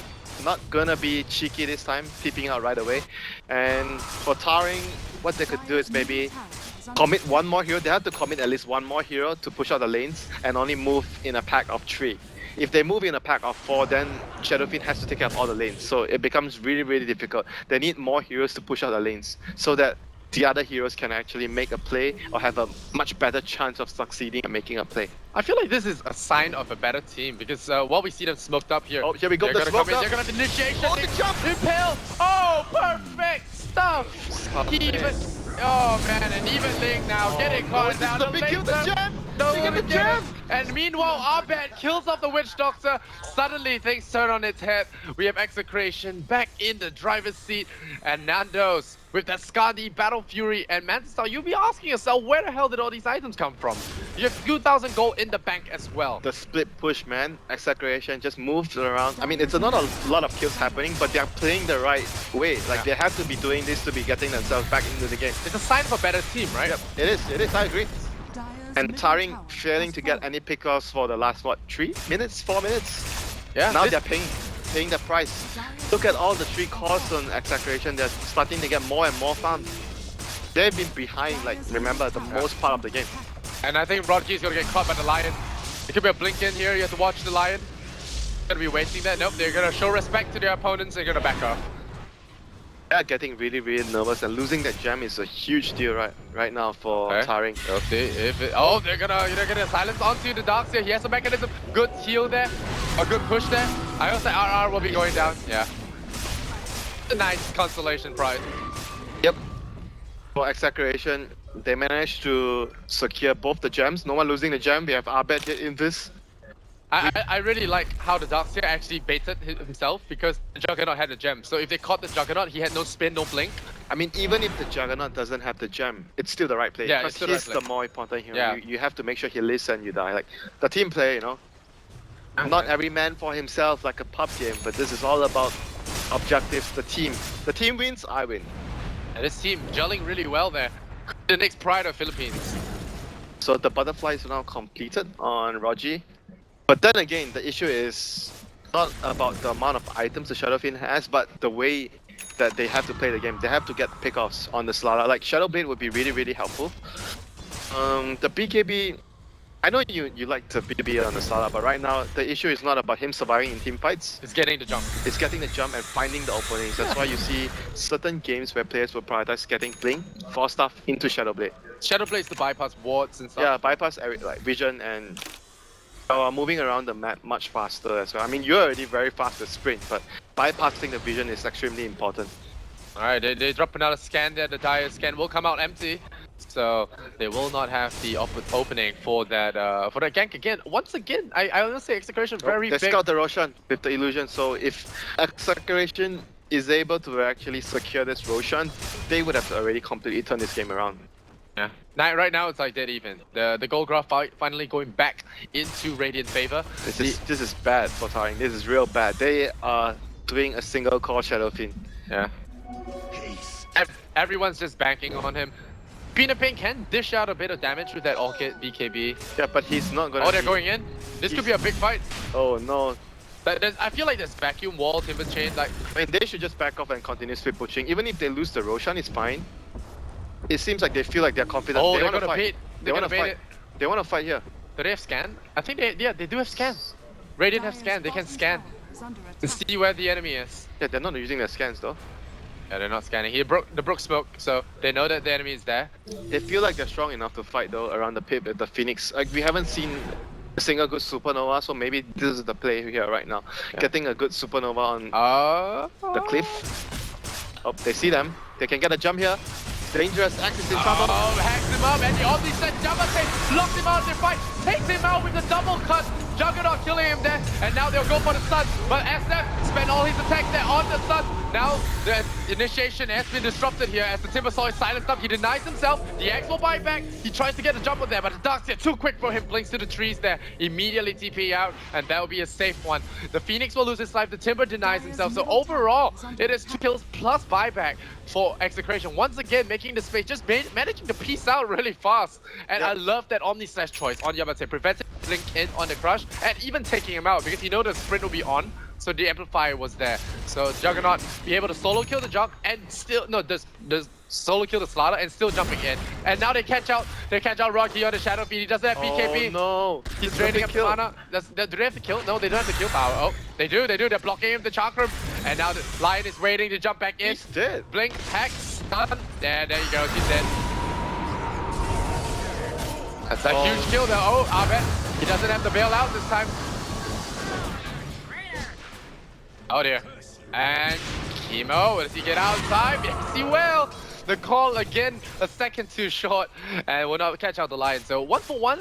not gonna be cheeky this time, peeping out right away. And for Taring, what they could do is maybe commit one more hero. They have to commit at least one more hero to push out the lanes and only move in a pack of 3. If they move in a pack of 4, then Shadowfin has to take care of all the lanes. So it becomes really, really difficult. They need more heroes to push out the lanes so that the other heroes can actually make a play or have a much better chance of succeeding and making a play. I feel like this is a sign of a better team because while we see them smoked up here, Oh, here we go, they're the gonna come smoke in, up. they're gonna have initiation, Oh, the jump! impale. Oh, perfect stuff. He even, oh man, and even Ling now getting caught this down. is the big kill, the laser. jam! No, They get the get jam! it. And meanwhile, Abed kills off the Witch Doctor. Suddenly, things turn on its head. We have Execration back in the driver's seat, and Nando's with the Skadi, Battle Fury, and Mantistar. You'll be asking yourself, where the hell did all these items come from? You have 2,000 gold in the bank as well. The split push, man. Execration just moves around. I mean, it's not a lot of kills happening, but they're playing the right way. Like, they have to be doing this to be getting themselves back into the game. It's a sign of a better team, right? Yep, it is, I agree. And Taring failing to get any pickoffs for the last, what, 3 minutes, 4 minutes? Yeah. Now this- they're paying the price. Look at all the 3 calls on Execration. They're starting to get more and more farms. they've been behind, like, remember, the most part of the game. And I think Rodkey is gonna get caught by the Lion. It could be a blink in here, you have to watch the Lion. Gonna be waiting there. Nope, they're gonna show respect to their opponents, they're gonna back off. They're getting really, really nervous, and losing that gem is a huge deal right now for Taring. They're gonna silence onto the Darks here. He has a mechanism. Good heal there. A good push there. I also RR will be going down. Yeah. A nice consolation prize. Yep. For Execration, they managed to secure both the gems. No one losing the gem. We have Abed in this. I really like how the Darkseer actually baited himself because the Juggernaut had the gem. So if they caught the Juggernaut, he had no spin, no blink. I mean, even if the Juggernaut doesn't have the gem, it's still the right play. Yeah, because it's still he's the right the more important hero. Yeah. You have to make sure he lives and you die. Like, the team play, you know. Not every man for himself like a pub game, but this is all about objectives, the team. The team wins, I win. And this team gelling really well there. The next pride of Philippines. So the butterfly is now completed on Rogi. But then again, the issue is not about the amount of items the Shadowfiend has, but the way that they have to play the game. They have to get pickoffs on the Slala. Like, Shadowblade would be really, really helpful. The BKB, I know you like the BKB on the Slala, but right now, the issue is not about him surviving in team fights. It's getting the jump. It's getting the jump and finding the openings. That's why you see certain games where players will prioritize getting Blink for stuff into Shadowblade. Shadowblade's to bypass wards and stuff. Yeah, bypass like vision and moving around the map much faster as well. I mean, you're already very fast with sprint, but bypassing the vision is extremely important. Alright, they drop another scan there. The Dire scan will come out empty. So they will not have the opening for that gank again. Once again, I want to say Execration very big. They scout the Roshan with the illusion, so if Execration is able to actually secure this Roshan, they would have already completely turned this game around. Yeah. Right now it's like dead even. The gold graph fight finally going back into Radiant favor. This is bad for Taring. This is real bad. They are doing a single core Shadowfiend. Yeah. Everyone's just banking on him. Peanut Pain can dish out a bit of damage with that Orchid BKB. Yeah, but he's not gonna. Oh, they're going in. This could be a big fight. Oh no. I feel like there's vacuum wall, timber chain. Like, I mean, they should just back off and continue sweep pushing. Even if they lose the Roshan, it's fine. It seems like they feel like they're confident. Oh, they they're want to gonna fight. bait. They want to fight. They want to fight here. Do they have scan? I think they do have scan. Radiant have scan. They can scan and see where the enemy is. Yeah, they're not using their scans though. Yeah, they're not scanning. He broke smoke, so they know that the enemy is there. They feel like they're strong enough to fight though around the pit with the Phoenix. Like, we haven't seen a single good supernova, so maybe this is the play here right now. Yeah. Getting a good supernova on the cliff. Oh, they see them. They can get a jump here. Dangerous axis in trouble. Oh, hacks him up, and the Omni set Jumper locked him out in the fight, takes him out with the double cut. Juggernaut killing him there, and now they'll go for the stun. But SF spent all his attacks there on the stun. Now the initiation has been disrupted here as the Timbersaw is silenced up. He denies himself. The X will buy back. He tries to get a jump on there, but the Darkseer too quick for him. Blinks to the trees there. Immediately TP out, and that will be a safe one. The Phoenix will lose his life. The Timber denies himself. So overall, it is 2 kills plus buyback for Execration. Once again, making the space, just managing to piece out really fast. And I love that Omni Slash choice on Yamate. Prevented Blink in on the crush, and even taking him out because you know the sprint will be on. So the amplifier was there. So Juggernaut be able to solo kill the Jug and still does solo kill the Slaughter and still jumping in. And now they catch out Rocky on the Shadow Feed. He doesn't have BKB. Oh no! He's draining up the mana. Do they have to kill? No, they don't have to kill power. Oh, they do. They're blocking him the Chakram. And now the Lion is waiting to jump back in. He's dead. Blink, hack, stun. There you go. He's dead. That's a huge kill though. Oh, Abed. He doesn't have to bail out this time. Oh dear. And Chemo, does he get outside? Yes, he will! The call again, a second too short, and will not catch out the Lion. So 1 for 1,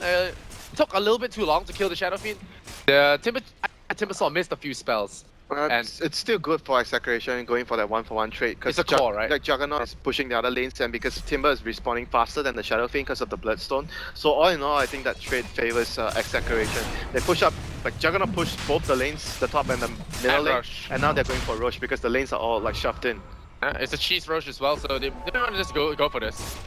took a little bit too long to kill the Shadow Fiend. The Timbersaw missed a few spells. And it's still good for Execration going for that 1-for-1 trade. It's a core, right? Like Juggernaut is pushing the other lanes, and because Timber is respawning faster than the Shadow Fiend because of the Bloodstone. So all in all, I think that trade favors Execration. They push up, like Juggernaut pushed both the lanes, the top and the middle lane, and now they're going for Roche because the lanes are all like shoved in. It's a cheese Roche as well, so they don't want to just go for this.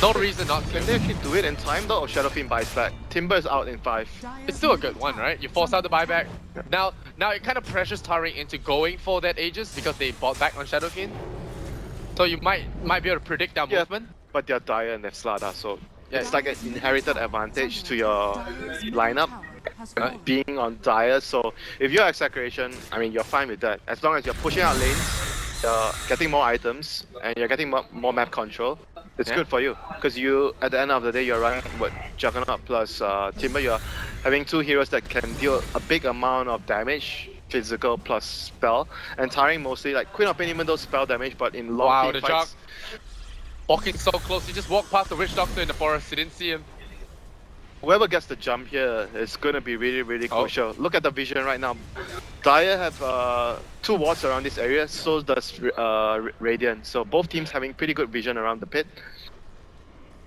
No reason not to. Can they actually do it in time though, or Shadow Fiend buys back? Timber is out in 5. It's still a good one, right? You force out the buyback. Now it kind of pressures Taring into going for that Aegis because they bought back on Shadow Fiend. So you might be able to predict their movement. but they're Dire and they're Slada, so Yeah. it's like an inherited advantage to your Dire's lineup has fallen. being on Dire. So if you're Execration, I mean, you're fine with that. As long as you're pushing out lanes, you're getting more items, and you're getting more map control, it's good for you. Because you, at the end of the day, you're running with Juggernaut plus Timber. You're having two heroes that can deal a big amount of damage, physical plus spell, and Taring mostly like Queen of Pain, even though spell damage, but in long Wow, team the fights. Walking so close, he just walked past the Witch Doctor in the forest, he didn't see him. Whoever gets the jump here is going to be really crucial. Look at the vision right now. Dire have 2 wards around this area, so does Radiant. So both teams having pretty good vision around the pit.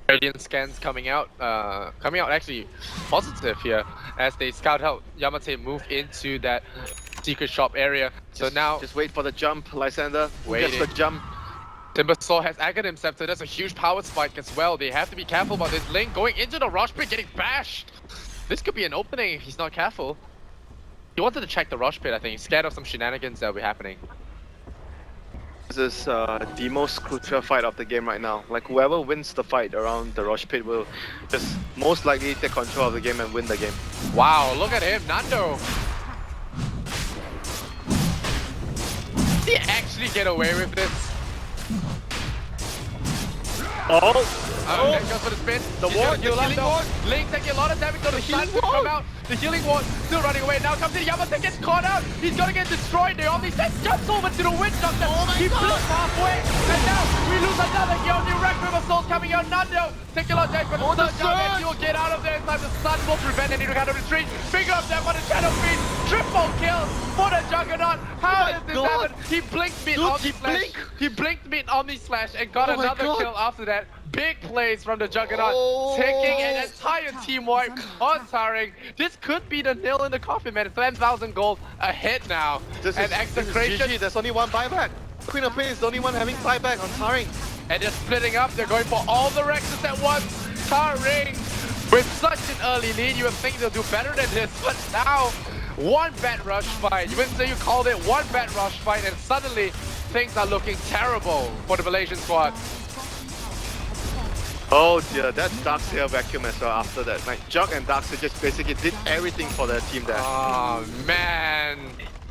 Radiant scans coming out actually positive here as they scout out Yamate move into that secret shop area. So now Just wait for the jump, Lysander. Who gets Waiting. the jump? Timbersaw has Aghanim Scepter. That's a huge power spike as well. They have to be careful about this. Link going into the rush pit, getting bashed. This could be an opening if he's not careful. He wanted to check the rush pit, I think. He's scared of some shenanigans that will be happening. This is the most crucial fight of the game right now. Like whoever wins the fight around the rush pit will just most likely take control of the game and win the game. Wow, look at him, Nando. Did he actually get away with this? There goes for the spin. The He's ward, gonna heal the up healing though. ward. Link taking a lot of damage on the sun to come out. The healing ward still running away. Now comes in, Yamate gets caught out. He's gonna get destroyed. The Omni set jumps over to the Witch Doctor. He flips halfway. And now we lose another kill. The Wreck River Souls coming out. Nando take a lot of damage, but the third damage. He will get out of there in time. The sun will prevent any kind of retreat. Finger up there for the Shadow Fiend. Triple kill for the Juggernaut. How did this happen? He blinked mid Omni Slash. He blinked mid Omni Slash and got another kill after that. Big plays from the Juggernaut, taking an entire team wipe on Taring. This could be the nail in the coffin, man. 10,000 gold ahead now. This and is Execration, GG. There's only one buyback. Queen of Pain is the only one having buyback on Taring. and they're splitting up. They're going for all the Rexes at once. Taring, with such an early lead, you would think they'll do better than this, but now one bad rush fight. You wouldn't say you called it one bad rush fight, and suddenly things are looking terrible for the Malaysian squad. Oh dear, that Darkseer vacuum as well after that. Like Jug and Darkseer just basically did everything for their team there. Oh man.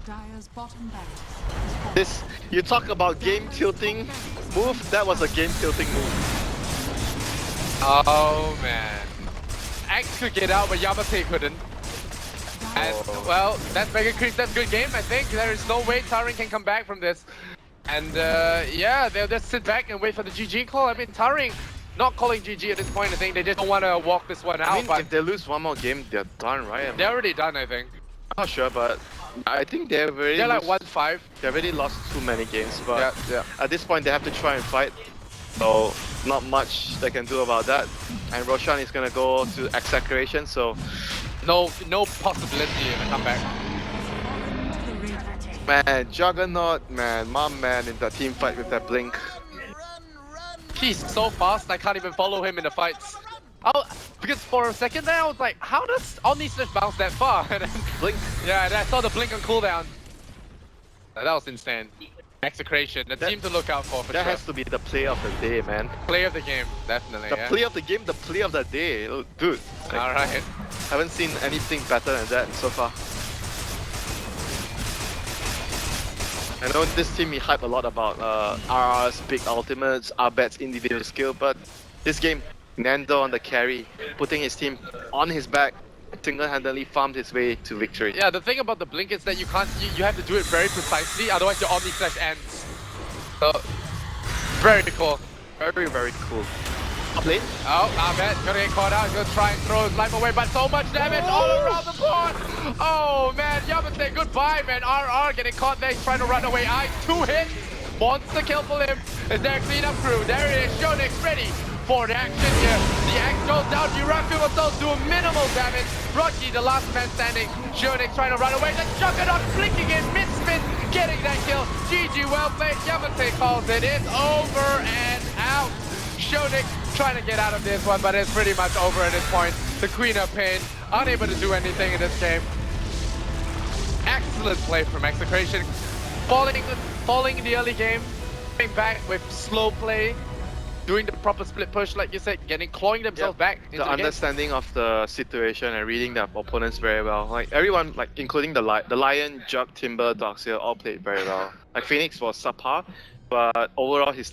Dire's bottom barracks. This, you talk about game tilting move, that was a game tilting move. Oh man. X could get out, but Yamate couldn't. And well, that's Mega Creep, that's good game. I think there is no way Taring can come back from this. And yeah, they'll just sit back and wait for the GG call. I mean, Taring not calling GG at this point. I think they just don't want to walk this one out. I mean, but if they lose one more game, they're done, right? they're already done, I think. I'm not sure, but I think they've already They're like 1-5. They've already lost too many games, but Yeah. at this point they have to try and fight. So not much they can do about that. And Roshan is gonna go to Execration, so No possibility of a comeback. To the Radiant. man, Juggernaut, man, my man in the team fight with that blink. He's so fast, I can't even follow him in the fights. Because for a second there, I was like, how does Omni Slash bounce that far? And then, Blink. yeah, and I saw the blink on cooldown. That was insane. Execration, the team to look out for That sure. has to be the play of the day, man. Play of the game, definitely. The yeah. play of the game, the play of the day. Oh, dude, like, Alright. haven't seen anything better than that so far. I know this team we hype a lot about RR's big ultimates, Abed's individual skill, but this game, Nando on the carry, putting his team on his back, single-handedly farmed his way to victory. Yeah, the thing about the blink is that you can't, you have to do it very precisely, otherwise your Omni Slash ends. So, very cool. Very, very cool. Top lane? Oh, Ahmed gonna get caught out. He's gonna try and throw his life away, but so much damage all around the board. Oh man, Yamate, goodbye, man. RR getting caught there. He's trying to run away. Ice, 2 hits. Monster kill for him. Is there a cleanup crew? There it is. Shonix ready for the action here. The axe goes down. Yuraku will still do minimal damage. Rocky, the last man standing. Shonix trying to run away. The Juggernaut flicking in mid-spin, getting that kill. GG, well played. Yamate calls it. It's over and out. Shonix trying to get out of this one, but it's pretty much over at this point. The Queen of Pain unable to do anything in this game. Excellent play from Execration. Falling in the early game, coming back with slow play doing the proper split push, like you said, clawing themselves back into The the game. understanding of the situation and reading their opponents very well. Like everyone, like including the Lion, Jug, Timber, Doxia, all played very well. Like Phoenix was subpar, but overall his